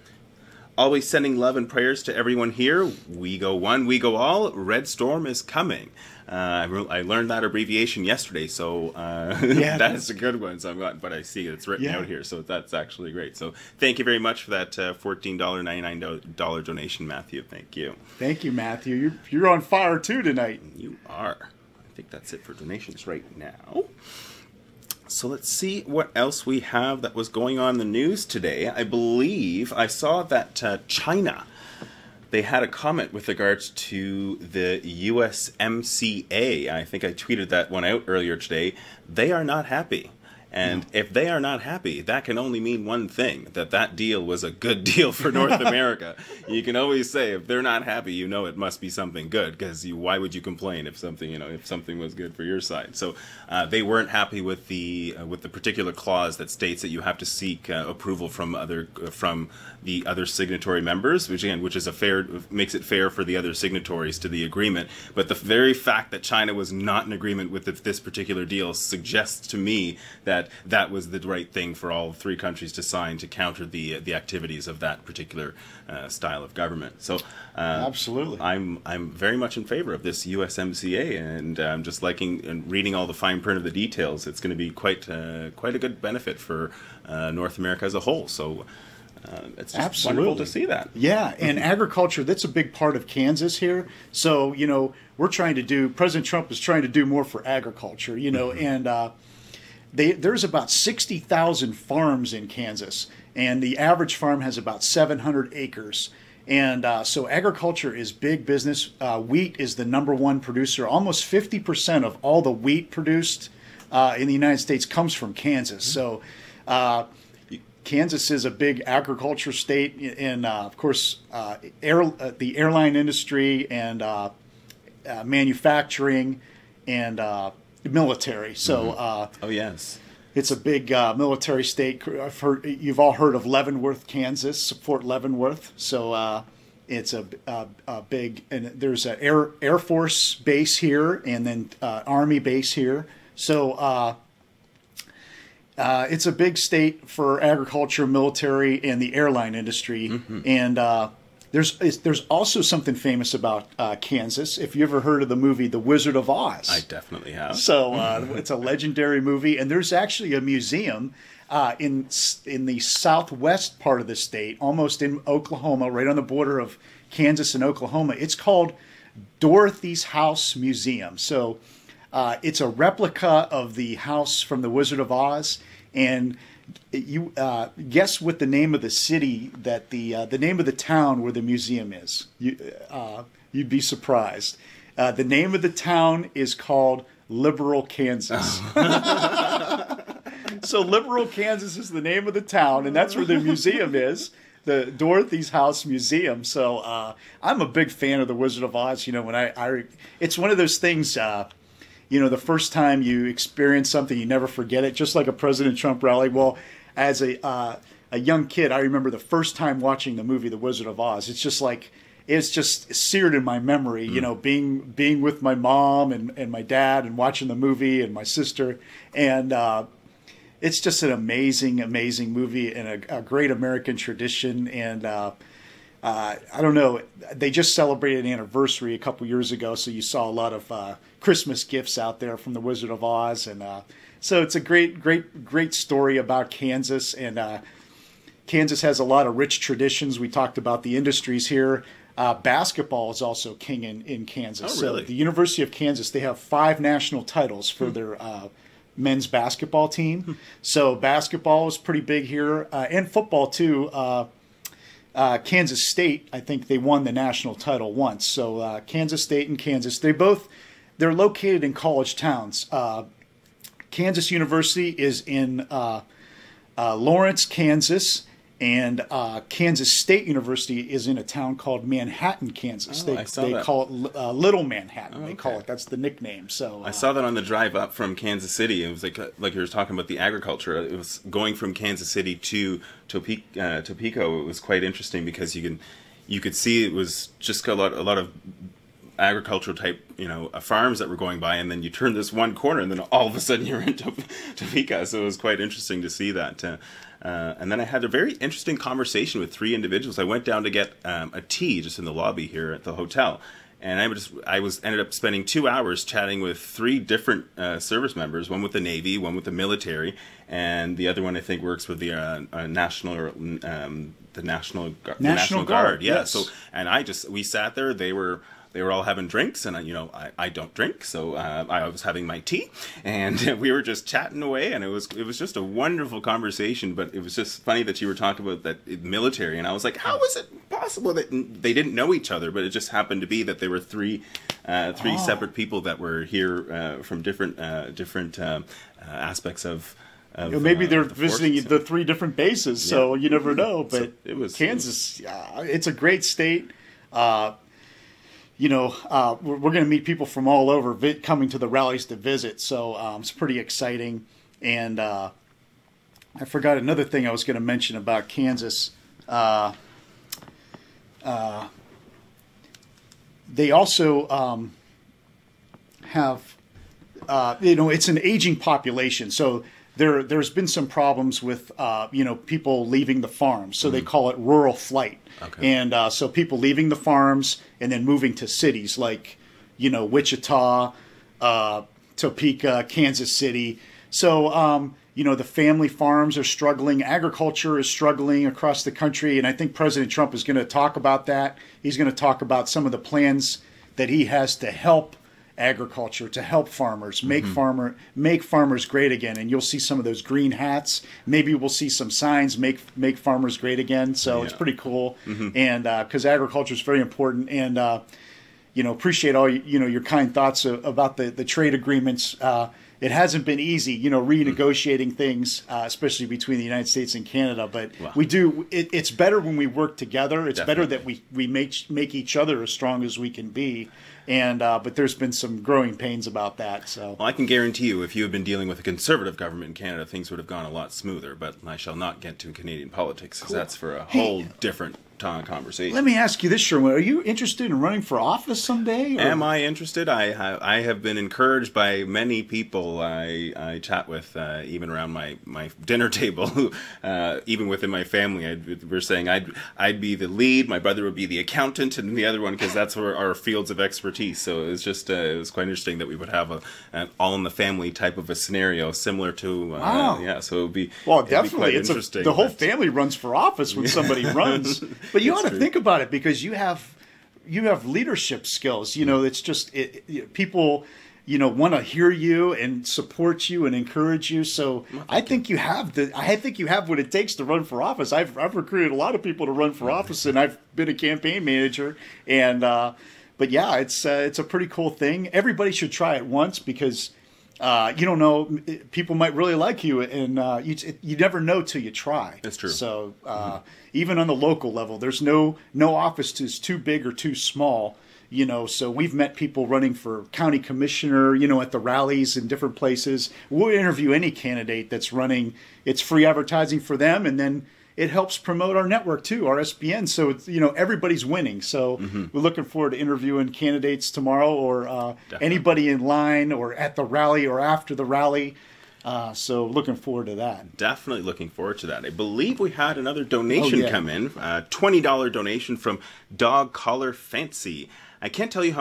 Always sending love and prayers to everyone here. We go one, we go all. Red Storm is coming. I learned that abbreviation yesterday, so that's a good one. So I'm glad, but I see it's written out here, so that's actually great. So thank you very much for that $14.99 donation, Matthew. Thank you. Thank you, Matthew. You're on fire too tonight. You are. I think that's it for donations right now. So let's see what else we have that was going on in the news today. I believe I saw that China, they had a comment with regards to the USMCA. I think I tweeted that one out earlier today. They are not happy. And if they are not happy, that can only mean one thing, that deal was a good deal for North America. You can always say, if they're not happy, it must be something good, because why would you complain if something was good for your side? So they weren't happy with the particular clause that states that you have to seek approval from the other signatory members, which makes it fair for the other signatories to the agreement. But the very fact that China was not in agreement with this particular deal suggests to me that was the right thing for all 3 countries to sign to counter the activities of that particular style of government. So absolutely, I'm very much in favor of this USMCA, and I'm just liking and reading all the fine print of the details. It's going to be quite a good benefit for North America as a whole. So. It's just wonderful to see that. Yeah, and agriculture, that's a big part of Kansas here. So, President Trump is trying to do more for agriculture, and there's about 60,000 farms in Kansas, and the average farm has about 700 acres. And so agriculture is big business. Wheat is the #1 producer. Almost 50% of all the wheat produced in the United States comes from Kansas. So Kansas is a big agriculture state, and of course, the airline industry and manufacturing and military. So, yes, it's a big military state. You've all heard of Leavenworth, Kansas, Fort Leavenworth. So it's a big, and there's an Air Force base here, and then Army base here. So. It's a big state for agriculture, military, and the airline industry. And there's also something famous about Kansas. If you ever heard of the movie The Wizard of Oz. I definitely have. So it's a legendary movie. And there's actually a museum in the southwest part of the state, almost in Oklahoma, right on the border of Kansas and Oklahoma. It's called Dorothy's House Museum. So it's a replica of the house from The Wizard of Oz. And you guess what the name of the city that the name of the town where the museum is. You'd be surprised. The name of the town is called Liberal, Kansas. So Liberal, Kansas is the name of the town, and that's where the museum is, the Dorothy's House Museum. So I'm a big fan of The Wizard of Oz. You know, when it's one of those things. You know, the first time you experience something, you never forget it. Just like a President Trump rally. Well, as a young kid, I remember the first time watching the movie The Wizard of Oz. It's just seared in my memory. You know, being with my mom and my dad and watching the movie and my sister, and it's just an amazing movie and a great American tradition. And I don't know, they just celebrated an anniversary a couple years ago, so you saw a lot of Christmas gifts out there from The Wizard of Oz, and so it's a great story about Kansas, and Kansas has a lot of rich traditions. We talked about the industries here. Basketball is also king in Kansas. Oh, really? So the University of Kansas, they have 5 national titles for their men's basketball team. So basketball is pretty big here, and football too. Kansas State, I think they won the national title once. So Kansas State and Kansas, they're located in college towns. Kansas University is in Lawrence, Kansas, and Kansas State University is in a town called Manhattan, Kansas. Oh, they call it Little Manhattan. Oh, They call it. That's the nickname. So I saw that on the drive up from Kansas City. It was like you were talking about the agriculture. It was going from Kansas City to Topeka. It was quite interesting because you could see it was just a lot of agricultural type, farms that were going by, and then you turn this one corner, and then all of a sudden you're in Topeka. So it was quite interesting to see that. And then I had a very interesting conversation with 3 individuals. I went down to get a tea just in the lobby here at the hotel, and I ended up spending 2 hours chatting with 3 different service members. One with the Navy, one with the military, and the other one I think works with the National Guard. Yeah. Yes. So we sat there. They were all having drinks, and I don't drink, so I was having my tea, and we were just chatting away, and it was just a wonderful conversation. But it was just funny that you were talking about that military, and I was like, how was it possible that they didn't know each other? But it just happened to be that there were three separate people that were here from different aspects of. Maybe they're visiting the 3 different bases, so you never know. But so Kansas, it's a great state. We're going to meet people from all over coming to the rallies to visit. So it's pretty exciting. And I forgot another thing I was going to mention about Kansas. They also have, it's an aging population. So there's been some problems with, people leaving the farms. So they call it rural flight. Okay. And so people leaving the farms and then moving to cities like, Wichita, Topeka, Kansas City. So, the family farms are struggling. Agriculture is struggling across the country. And I think President Trump is going to talk about that. He's going to talk about some of the plans that he has to help agriculture, to help farmers, make farmers great again. And you'll see some of those green hats. Maybe we'll see some signs, make farmers great again. So it's pretty cool. And because agriculture is very important. And appreciate all your kind thoughts about the trade agreements. It hasn't been easy, renegotiating things, especially between the United States and Canada. But we do. It's better when we work together. It's better that we make each other as strong as we can be. And but there's been some growing pains about that. So I can guarantee you, if you had been dealing with a conservative government in Canada, things would have gone a lot smoother. But I shall not get to Canadian politics, because that's for a whole different conversation. Let me ask you this, Sherwin. Are you interested in running for office someday? Or? Am I interested? I have been encouraged by many people I chat with, even around my dinner table, who, even within my family, we're saying I'd be the lead, my brother would be the accountant, and the other one, because that's where our fields of expertise expertise. So it was just it was quite interesting that we would have an all in the family type of a scenario similar to Wow. yeah. So it would be Definitely, it's interesting. the whole family runs for office when somebody runs. But you ought to think about it because you have leadership skills. It's just people. Want to hear you and support you and encourage you. So I think you have what it takes to run for office. I've recruited a lot of people to run for office, and I've been a campaign manager. And but yeah, it's a pretty cool thing. Everybody should try it once because you don't know, people might really like you, and you never know till you try. That's true. So even on the local level, there's no office is too big or too small. So we've met people running for county commissioner, at the rallies in different places. We'll interview any candidate that's running. It's free advertising for them, and then it helps promote our network too, RSBN. So it's, everybody's winning. So we're looking forward to interviewing candidates tomorrow, or anybody in line, or at the rally, or after the rally. So looking forward to that. Definitely looking forward to that. I believe we had another donation come in, $20 donation from Dog Collar Fancy. I can't tell you how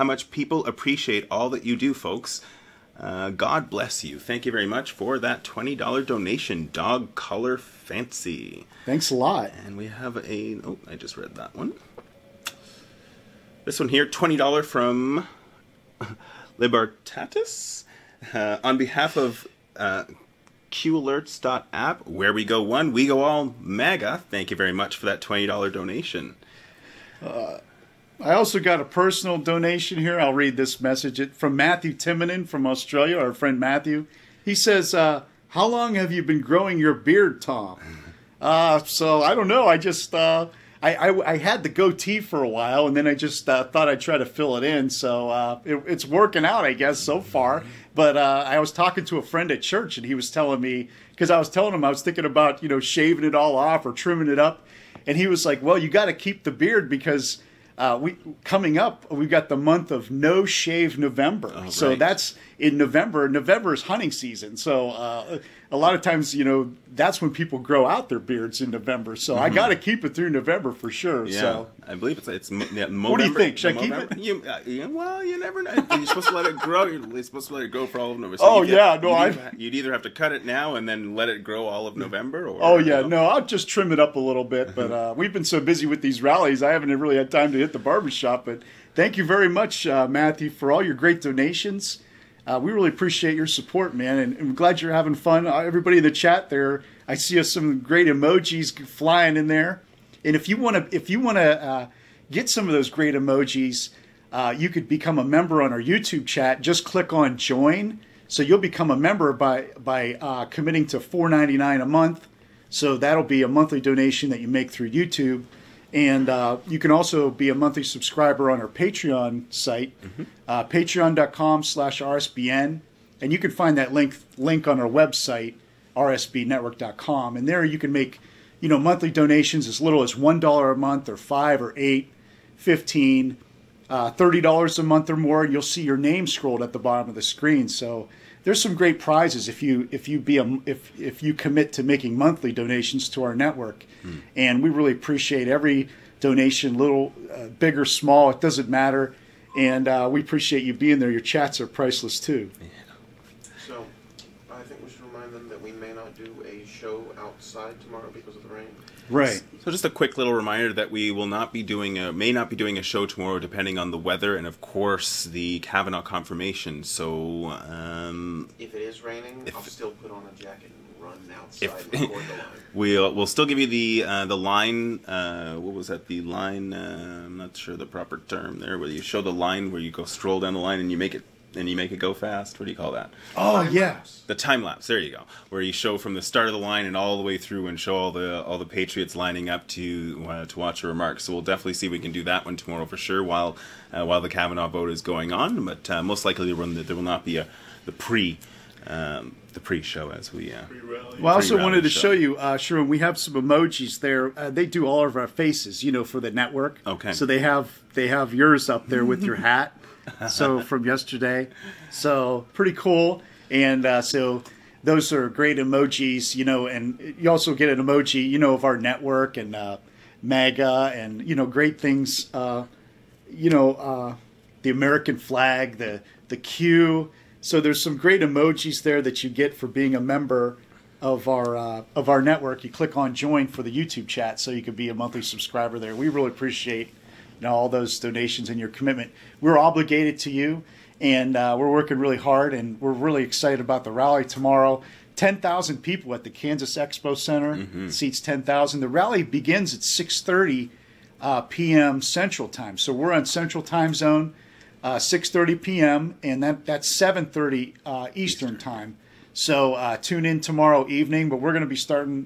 much people appreciate all that you do, folks. God bless you. Thank you very much for that $20 donation, Dog Collar Fancy. Thanks a lot. And we have I just read that one. This one here, $20 from Libertatis. On behalf of QAlerts.app, where we go one, we go all MAGA. Thank you very much for that $20 donation. I also got a personal donation here. I'll read this message from Matthew Timonen from Australia, our friend Matthew. He says, how long have you been growing your beard, Tom? So I don't know. I just I had the goatee for a while, and then I just thought I'd try to fill it in. So it's working out, I guess, so far. But I was talking to a friend at church, and he was telling me, because I was telling him I was thinking about shaving it all off or trimming it up, and he was like, "Well, you got to keep the beard because." Coming up, we've got the month of No Shave November. Oh, so right. that's in November. November is hunting season. So a lot of times, that's when people grow out their beards in November. So I got to keep it through November for sure. Yeah, So I believe it's Movember. What do you think? Should I keep it? Well, you never know. You're supposed to let it grow. You're supposed to let it grow for all of November. Oh, So yeah. you'd either have to cut it now and then let it grow all of November, or I'll just trim it up a little bit. But we've been so busy with these rallies, I haven't really had time to hit the barbershop. But thank you very much, Matthew, for all your great donations. We really appreciate your support, man, and I'm glad you're having fun. Everybody in the chat there, I see some great emojis flying in there. And if you want to get some of those great emojis, you could become a member on our YouTube chat. Just click on join, so you'll become a member by committing to $4.99 a month. So that'll be a monthly donation that you make through YouTube. And you can also be a monthly subscriber on our Patreon site, patreon.com/RSBN. And you can find that link on our website, rsbnetwork.com. And there you can make, monthly donations as little as $1 a month, or $5 or $8, $15, $30 a month or more. And you'll see your name scrolled at the bottom of the screen. So there's some great prizes if you commit to making monthly donations to our network. And we really appreciate every donation, little, big or small, it doesn't matter. And we appreciate you being there. Your chats are priceless too. So I think we should remind them that we may not do a show outside tomorrow because of the rain. Right. So just a quick little reminder that we will not be doing may not be doing a show tomorrow, depending on the weather and, of course, the Kavanaugh confirmation. So if it is raining, I'll still put on a jacket and run outside and record the line. We'll still give you the line. What was that? The line. I'm not sure the proper term there. Where you show the line, where you go stroll down the line and you make it go fast. What do you call that? Oh, yeah. The time lapse. There you go. Where you show from the start of the line and all the way through, and show all the Patriots lining up to watch the remarks. So we'll definitely see if we can do that one tomorrow for sure, while the Kavanaugh vote is going on. But most likely there will not be the pre-show as we. Well, I also wanted to show you, Sherwin, we have some emojis there. They do all of our faces, for the network. Okay. So they have yours up there with your hat. So from yesterday. So pretty cool. And so those are great emojis, and you also get an emoji, of our network and MAGA and, great things, the American flag, the Q. So there's some great emojis there that you get for being a member of our network. You click on join for the YouTube chat, so you could be a monthly subscriber there. We really appreciate all those donations and your commitment. We're obligated to you, and we're working really hard, and we're really excited about the rally tomorrow. 10,000 people at the Kansas Expo Center, seats 10,000. The rally begins at 6:30 p.m. Central Time. So we're on Central Time Zone, 6:30 p.m., and that's 7:30 Eastern Time. So tune in tomorrow evening, but we're going to be starting,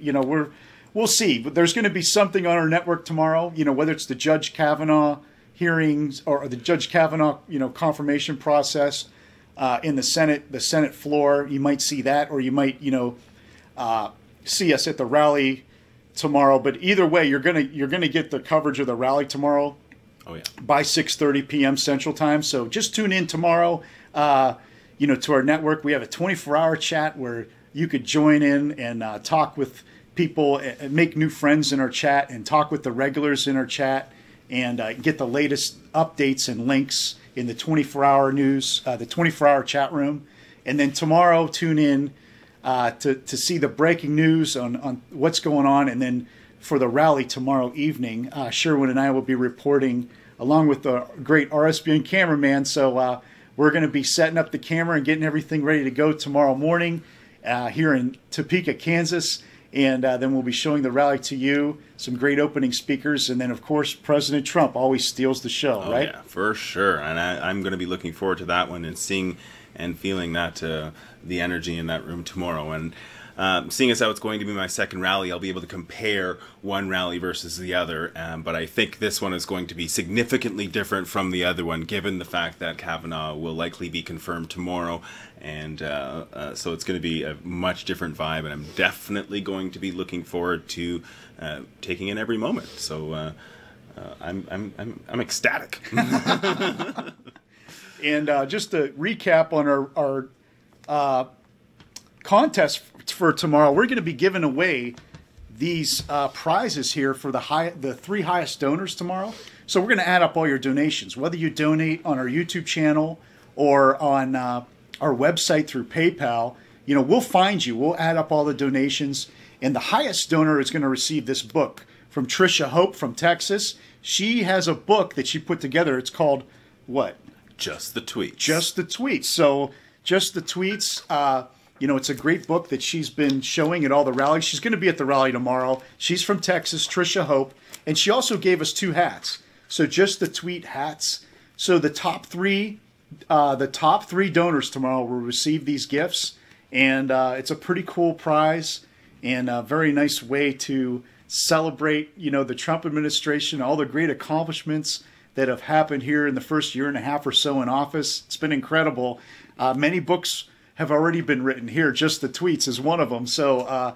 we'll see. But there's going to be something on our network tomorrow, whether it's the Judge Kavanaugh hearings or the Judge Kavanaugh, confirmation process in the Senate floor. You might see that, or you might, see us at the rally tomorrow. But either way, you're gonna get the coverage of the rally tomorrow. Oh yeah. By 6:30 p.m. Central Time. So just tune in tomorrow. To our network. We have a 24-hour chat where you could join in and talk with people and make new friends in our chat and talk with the regulars in our chat and get the latest updates and links in the 24-hour news, the 24-hour chat room. And then tomorrow, tune in to see the breaking news on what's going on. And then for the rally tomorrow evening, Sherwin and I will be reporting along with the great RSBN cameraman. So we're going to be setting up the camera and getting everything ready to go tomorrow morning here in Topeka, Kansas. And then we'll be showing the rally to you, some great opening speakers. And then, of course, President Trump always steals the show, right? Yeah, for sure. And I'm going to be looking forward to that one and seeing and feeling that the energy in that room tomorrow. And seeing as how it's going to be my second rally, I'll be able to compare one rally versus the other. But I think this one is going to be significantly different from the other one, given the fact that Kavanaugh will likely be confirmed tomorrow. And so it's going to be a much different vibe. And I'm definitely going to be looking forward to taking in every moment. So I'm ecstatic. And just to recap on our contest for tomorrow, we're going to be giving away these prizes here for the three highest donors tomorrow. So we're going to add up all your donations, whether you donate on our YouTube channel or on our website through PayPal. We'll find you. We'll add up all the donations, and the highest donor is going to receive this book from Trisha Hope from Texas. She has a book that she put together. It's called what? Just the Tweets. Just the Tweets. So Just the Tweets. It's a great book that she's been showing at all the rallies. She's going to be at the rally tomorrow. She's from Texas, Trisha Hope. And she also gave us 2 hats. So Just the Tweet hats. So the top three donors tomorrow will receive these gifts. And it's a pretty cool prize and a very nice way to celebrate, the Trump administration, all the great accomplishments that have happened here in the first year and a half or so in office. It's been incredible. Many books have already been written here. Just the Tweets is one of them. So,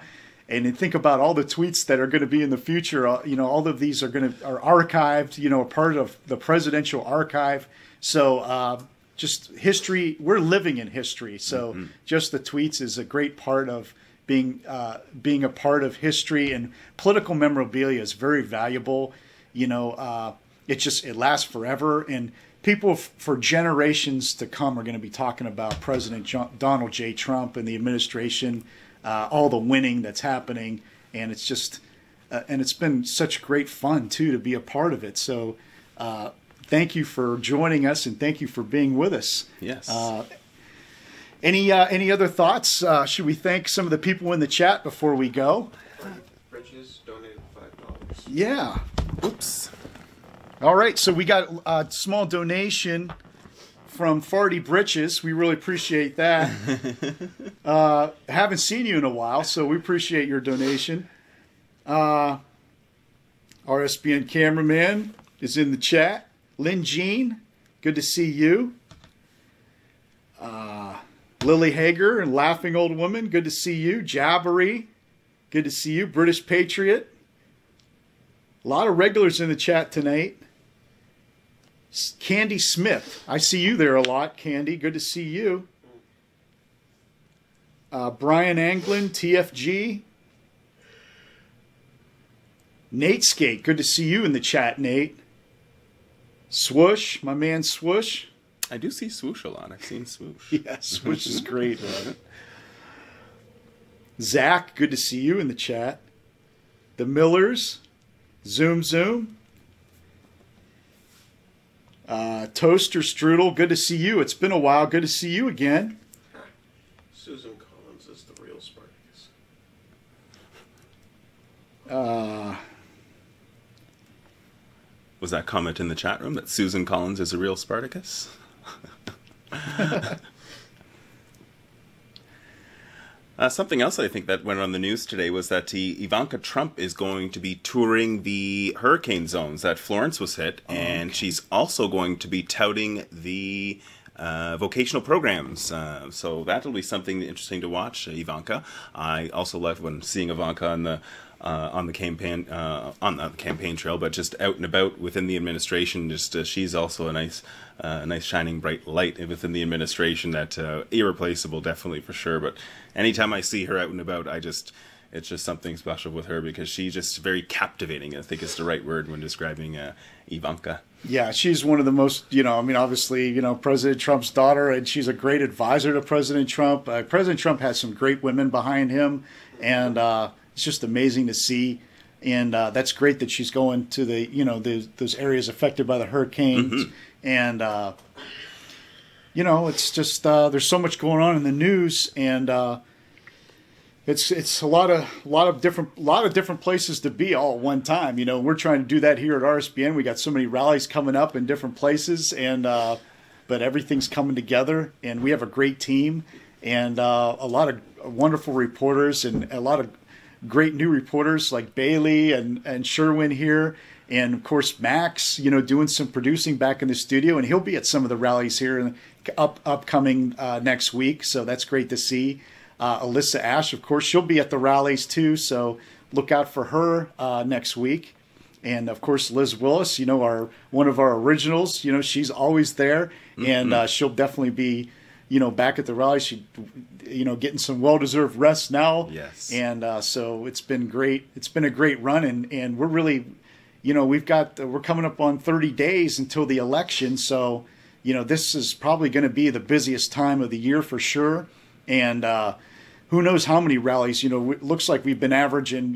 and think about all the tweets that are going to be in the future. All of these are archived. A part of the presidential archive. So, just history. We're living in history. So, Just the Tweets is a great part of being a part of history, and political memorabilia is very valuable. It lasts forever, and people for generations to come are going to be talking about President Donald J. Trump and the administration, all the winning that's happening, and it's just, and it's been such great fun too to be a part of it. So, thank you for joining us, and thank you for being with us. Yes. Any other thoughts? Should we thank some of the people in the chat before we go? Bridges donated $5. Yeah. Oops. All right, so we got a small donation from Farty Britches. We really appreciate that. Haven't seen you in a while, so we appreciate your donation. RSBN cameraman is in the chat. Lynn Jean, good to see you. Lily Hager and Laughing Old Woman, good to see you. Jabbery, good to see you. British Patriot. A lot of regulars in the chat tonight. Candy Smith, I see you there a lot, Candy. Good to see you. Brian Anglin, TFG. Nate Skate, good to see you in the chat, Nate. Swoosh, my man Swoosh. I do see Swoosh a lot. I've seen Swoosh. Yeah, Swoosh is great. Zach, good to see you in the chat. The Millers, Zoom Zoom. Toaster Strudel, good to see you. It's been a while. Good to see you again. Susan Collins is the real Spartacus. Was that comment in the chat room that Susan Collins is a real Spartacus? Something else I think that went on the news today was that Ivanka Trump is going to be touring the hurricane zones that Florence was hit, and she's also going to be touting the vocational programs. So that'll be something interesting to watch, Ivanka. I also love when seeing Ivanka on the campaign trail, but just out and about within the administration. Just she's also a nice shining bright light within the administration. That irreplaceable, definitely for sure. But anytime I see her out and about, it's just something special with her because she's just very captivating. I think it's the right word when describing Ivanka. Yeah, she's one of the most, obviously, President Trump's daughter, and she's a great advisor to President Trump. President Trump has some great women behind him, and it's just amazing to see. And that's great that she's going to those areas affected by the hurricanes. Mm-hmm. And, it's just there's so much going on in the news, and it's a lot of different places to be all at one time. We're trying to do that here at RSBN. We got so many rallies coming up in different places, and but everything's coming together, and we have a great team and a lot of wonderful reporters and a lot of great new reporters like Bailey and Sherwin here. And, of course, Max, doing some producing back in the studio. And he'll be at some of the rallies here upcoming next week. So that's great to see. Alyssa Ash, of course, she'll be at the rallies too. So look out for her next week. And, of course, Liz Willis, one of our originals. She's always there. Mm-hmm. And she'll definitely be, back at the rally. She, getting some well-deserved rest now. Yes. And so it's been great. It's been a great run. And we're really... we're coming up on 30 days until the election. So, this is probably going to be the busiest time of the year for sure. And who knows how many rallies, it looks like we've been averaging,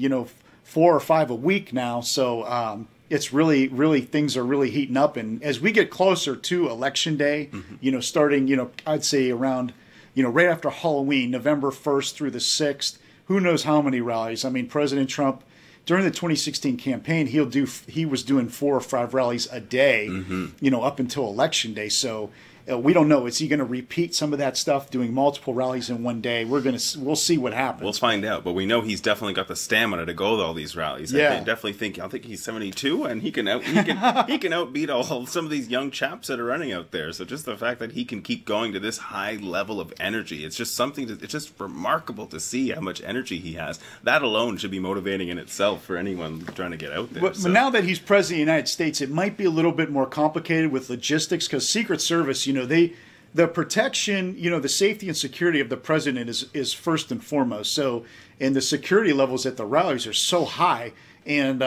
4 or 5 a week now. So it's really, things are really heating up. And as we get closer to election day, mm-hmm. Starting, I'd say around, right after Halloween, November 1st through the 6th, who knows how many rallies. I mean, President Trump, during the 2016 campaign, he was doing 4 or 5 rallies a day, mm-hmm. Up until Election Day. So we don't know. Is he going to repeat some of that stuff, doing multiple rallies in one day? We'll see what happens. We'll find out. But we know he's definitely got the stamina to go to all these rallies. Yeah. I think he's 72, and he can outbeat some of these young chaps that are running out there. So just the fact that he can keep going to this high level of energy, it's just it's just remarkable to see how much energy he has. That alone should be motivating in itself for anyone trying to get out there. But now that he's president of the United States, it might be a little bit more complicated with logistics because Secret Service, the protection, the safety and security of the president is first and foremost. So, and the security levels at the rallies are so high. And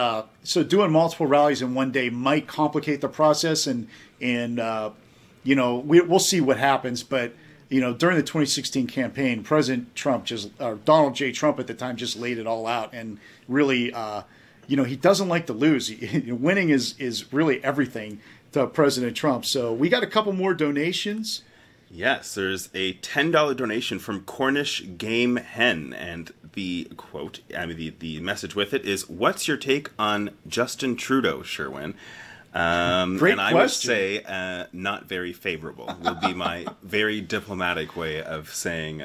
so doing multiple rallies in one day might complicate the process. And we'll see what happens. But, during the 2016 campaign, President Trump Donald J. Trump at the time just laid it all out. And really, he doesn't like to lose. Winning is really everything to President Trump. So we got a couple more donations. Yes, there's a $10 donation from Cornish Game Hen, and the quote, the message with it is, "What's your take on Justin Trudeau, Sherwin?" Great and I question. would say not very favorable will be my very diplomatic way of saying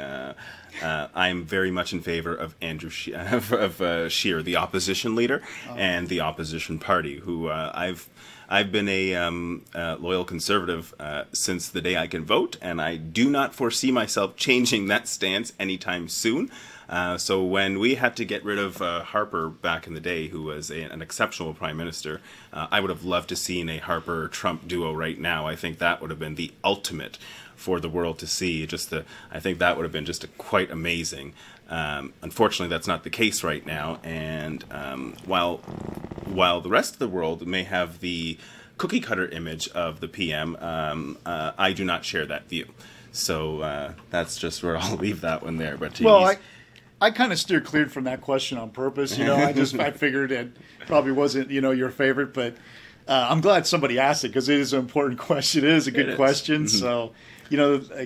I'm very much in favor of Andrew Scheer, the opposition leader, and the opposition party, who I've been a loyal conservative since the day I can vote, and I do not foresee myself changing that stance anytime soon. So when we had to get rid of Harper back in the day, who was an exceptional prime minister, I would have loved to seen a Harper-Trump duo right now. I think that would have been the ultimate for the world to see. I think that would have been just quite amazing. Unfortunately, that's not the case right now. And while the rest of the world may have the cookie cutter image of the PM. I do not share that view. So that's just where I'll leave that one there. But well, I kind of steered clear from that question on purpose. I figured it probably wasn't your favorite, but I'm glad somebody asked it because it is an important question. It is a good question. So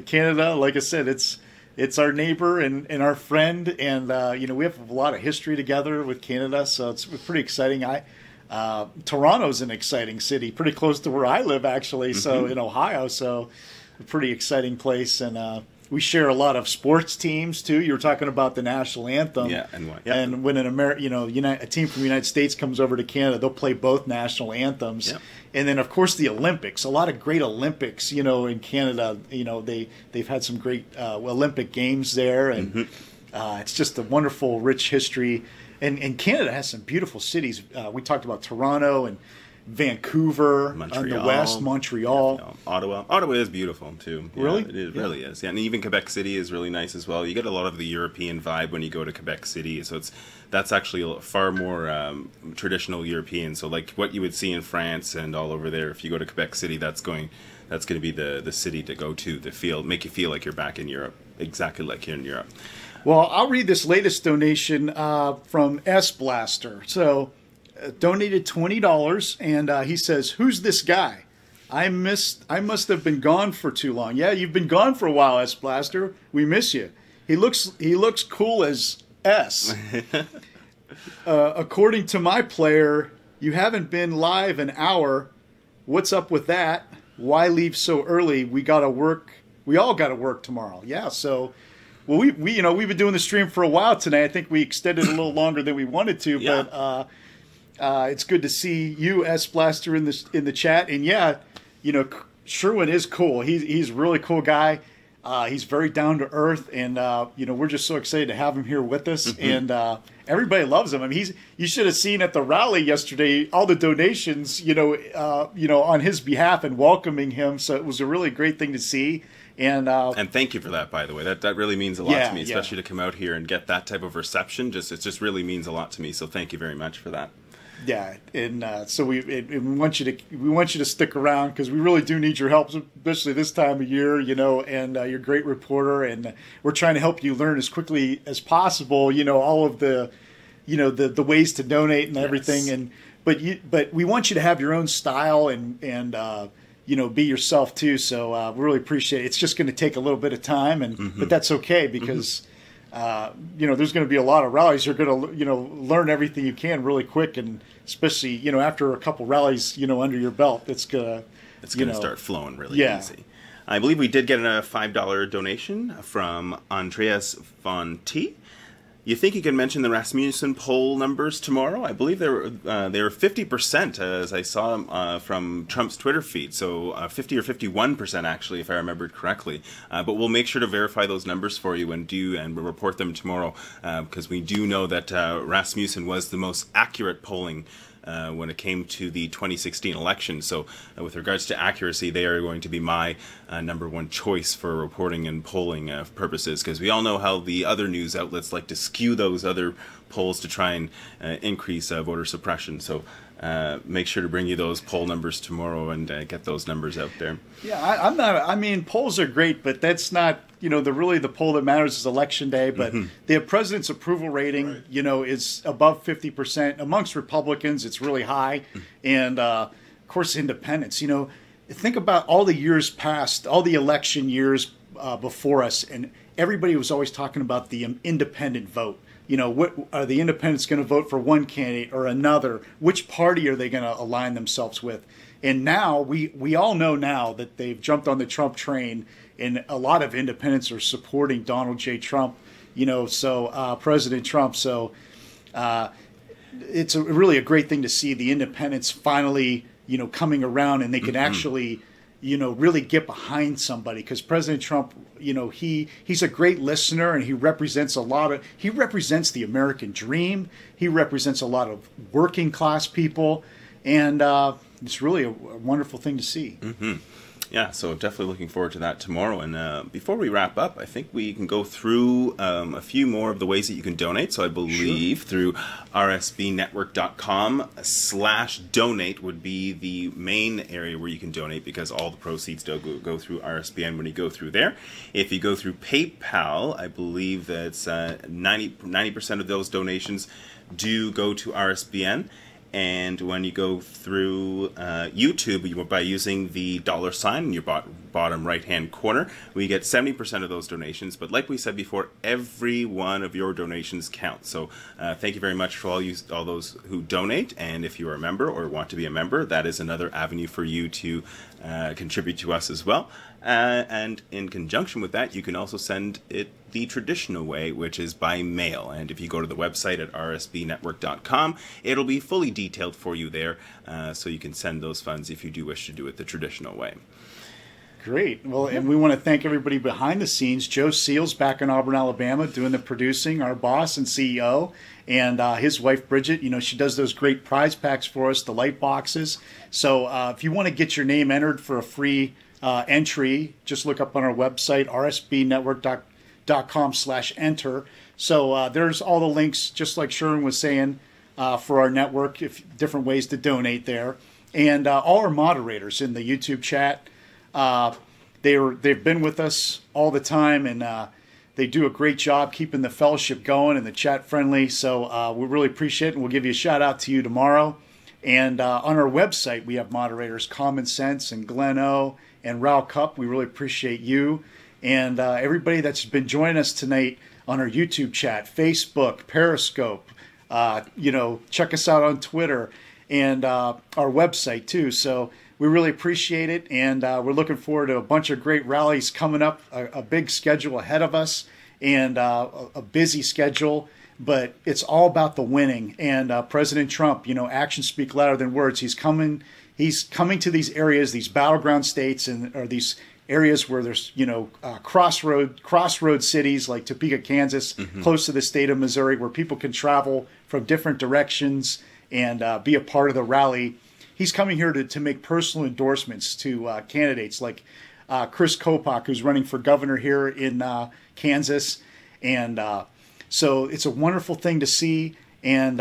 Canada, like I said, it's our neighbor and our friend, and we have a lot of history together with Canada, so it's pretty exciting. Toronto's an exciting city, pretty close to where I live actually. So in Ohio, so a pretty exciting place, and we share a lot of sports teams too. You were talking about the national anthem, and when a team from the United States comes over to Canada, they'll play both national anthems, and then of course the Olympics. A lot of great Olympics, in Canada. They've had some great Olympic games there, and it's just a wonderful, rich history. And Canada has some beautiful cities. We talked about Toronto and Vancouver, Montreal, on the west, Montreal. Ottawa. Ottawa is beautiful, too. Yeah, really? It really is. Yeah, and even Quebec City is really nice as well. You get a lot of the European vibe when you go to Quebec City. So that's actually far more traditional European. So like what you would see in France and all over there, if you go to Quebec City, that's going to be the city to go to, make you feel like you're back in Europe, exactly like you're in Europe. Well, I'll read this latest donation from S Blaster. So, donated $20, and he says, "Who's this guy? I must have been gone for too long." Yeah, you've been gone for a while, S Blaster. We miss you. He looks cool as S. According to my player, you haven't been live an hour. What's up with that? Why leave so early? We gotta work. We all gotta work tomorrow. Yeah, so. Well, we've been doing the stream for a while today. I think we extended a little longer than we wanted to, but it's good to see you, S Blaster, in the chat. And Sherwin is cool. He's a really cool guy. He's very down to earth, and we're just so excited to have him here with us. And everybody loves him. I mean, you should have seen at the rally yesterday all the donations, on his behalf and welcoming him. So it was a really great thing to see. And thank you for that, by the way. That really means a lot to me, especially to come out here and get that type of reception. It just really means a lot to me. So thank you very much for that. Yeah, and so we want you to stick around because we really do need your help, especially this time of year. And you're a great reporter, and we're trying to help you learn as quickly as possible. All of the the ways to donate and everything. And but we want you to have your own style and be yourself too. So we really appreciate it. It's just going to take a little bit of time, but that's okay because there's going to be a lot of rallies. You're going to learn everything you can really quick, and especially after a couple rallies under your belt, it's going to start flowing really easy. I believe we did get a $5 donation from Andreas von T. You think you can mention the Rasmussen poll numbers tomorrow? I believe they were 50%, as I saw from Trump's Twitter feed. So 50 or 51%, actually, if I remembered correctly. But we'll make sure to verify those numbers for you and we'll report them tomorrow, because we do know that Rasmussen was the most accurate polling when it came to the 2016 election. So with regards to accuracy, they are going to be my number one choice for reporting and polling purposes, because we all know how the other news outlets like to skew those other polls to try and increase voter suppression. So make sure to bring you those poll numbers tomorrow and get those numbers out there. Yeah, polls are great, but that's not, the poll that matters is election day. But the president's approval rating, is above 50%. Amongst Republicans, it's really high. And, of course, independents. Think about all the years past, all the election years before us, and everybody was always talking about the independent vote. What are the independents going to vote for one candidate or another? Which party are they going to align themselves with? And now we all know now that they've jumped on the Trump train, and a lot of independents are supporting Donald J. Trump. President Trump. So it's really a great thing to see the independents finally coming around, and they can actually really get behind somebody, because President Trump, he's a great listener, and he represents the American dream. He represents a lot of working class people, and it's really a wonderful thing to see. Yeah, so definitely looking forward to that tomorrow. And before we wrap up, I think we can go through a few more of the ways that you can donate. So I believe through rsbnetwork.com/donate would be the main area where you can donate, because all the proceeds do go through RSBN when you go through there. If you go through PayPal, I believe that's 90% of those donations do go to RSBN. And when you go through YouTube, by using the $ in your bottom right-hand corner, we get 70% of those donations. But like we said before, every one of your donations counts. So thank you very much for all those who donate. And if you are a member or want to be a member, that is another avenue for you to contribute to us as well. And in conjunction with that, you can also send it the traditional way, which is by mail. And if you go to the website at rsbnetwork.com, it'll be fully detailed for you there, so you can send those funds if you do wish to do it the traditional way. Great. Well, and we want to thank everybody behind the scenes. Joe Seals back in Auburn, Alabama, doing the producing, our boss and CEO, and his wife, Bridget. You know, she does those great prize packs for us, the light boxes. So if you want to get your name entered for a free entry, just look up on our website, rsbnetwork.com/enter. So there's all the links, just like Sherwin was saying, for our network, different ways to donate there. And all our moderators in the YouTube chat, they've been with us all the time, and they do a great job keeping the fellowship going and the chat friendly. So we really appreciate it, and we'll give you a shout out to you tomorrow. And on our website, we have moderators, Common Sense and Glenn O. and Raul Cup. We really appreciate you. And everybody that's been joining us tonight on our YouTube chat, Facebook, Periscope, check us out on Twitter and our website too. So we really appreciate it. And we're looking forward to a bunch of great rallies coming up, a big schedule ahead of us, and a busy schedule. But it's all about the winning. And President Trump, actions speak louder than words. He's coming to these areas, these battleground states, or these areas where there's, crossroad cities like Topeka, Kansas, close to the state of Missouri, where people can travel from different directions and be a part of the rally. He's coming here to make personal endorsements to candidates like Chris Kopak, who's running for governor here in Kansas. And so it's a wonderful thing to see. And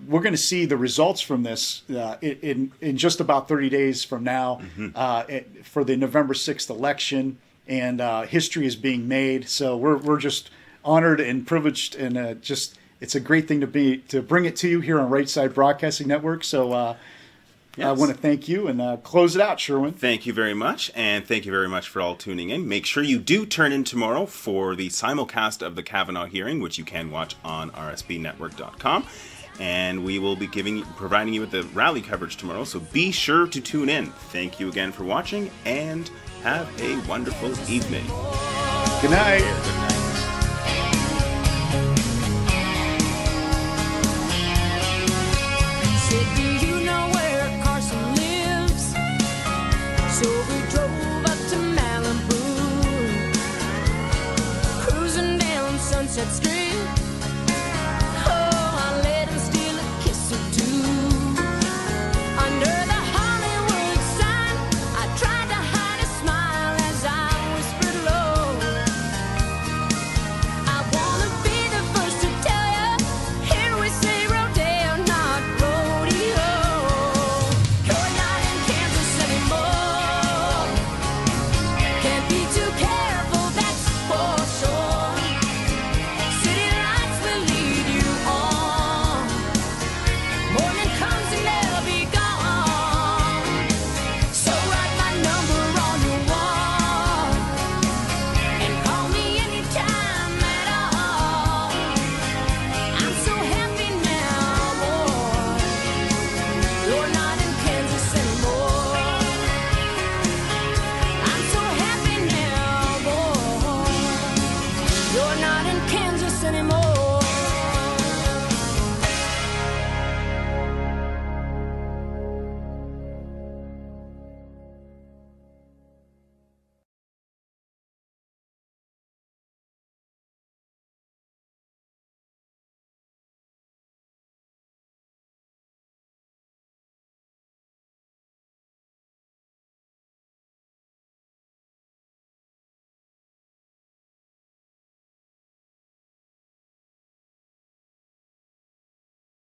we're going to see the results from this in just about 30 days from now for the November 6th election. And history is being made. So we're just honored and privileged, and it's a great thing to bring it to you here on Right Side Broadcasting Network. So yes. I want to thank you and close it out, Sherwin. Thank you very much, and thank you very much for all tuning in. Make sure you do turn in tomorrow for the simulcast of the Kavanaugh hearing, which you can watch on rsbnetwork.com. And we will be providing you with the rally coverage tomorrow, so be sure to tune in. Thank you again for watching, and have a wonderful evening. Good night. Good night. So we drove up to Malibu, cruising down Sunset Street. Oh, I let him steal a kiss or two. Under the Hollywood sign, I tried to hide a smile as I whispered low. I wanna be the first to tell you, here we say rodeo, not rodeo. You're not in Kansas anymore. Can't be too careful, that's for sure. City lights will lead you on. Morning comes and they'll be gone. So write my number on your wall and call me anytime at all. I'm so happy now, boy. You're not in Kansas anymore. I'm so happy now, boy. You're not in Kansas anymore.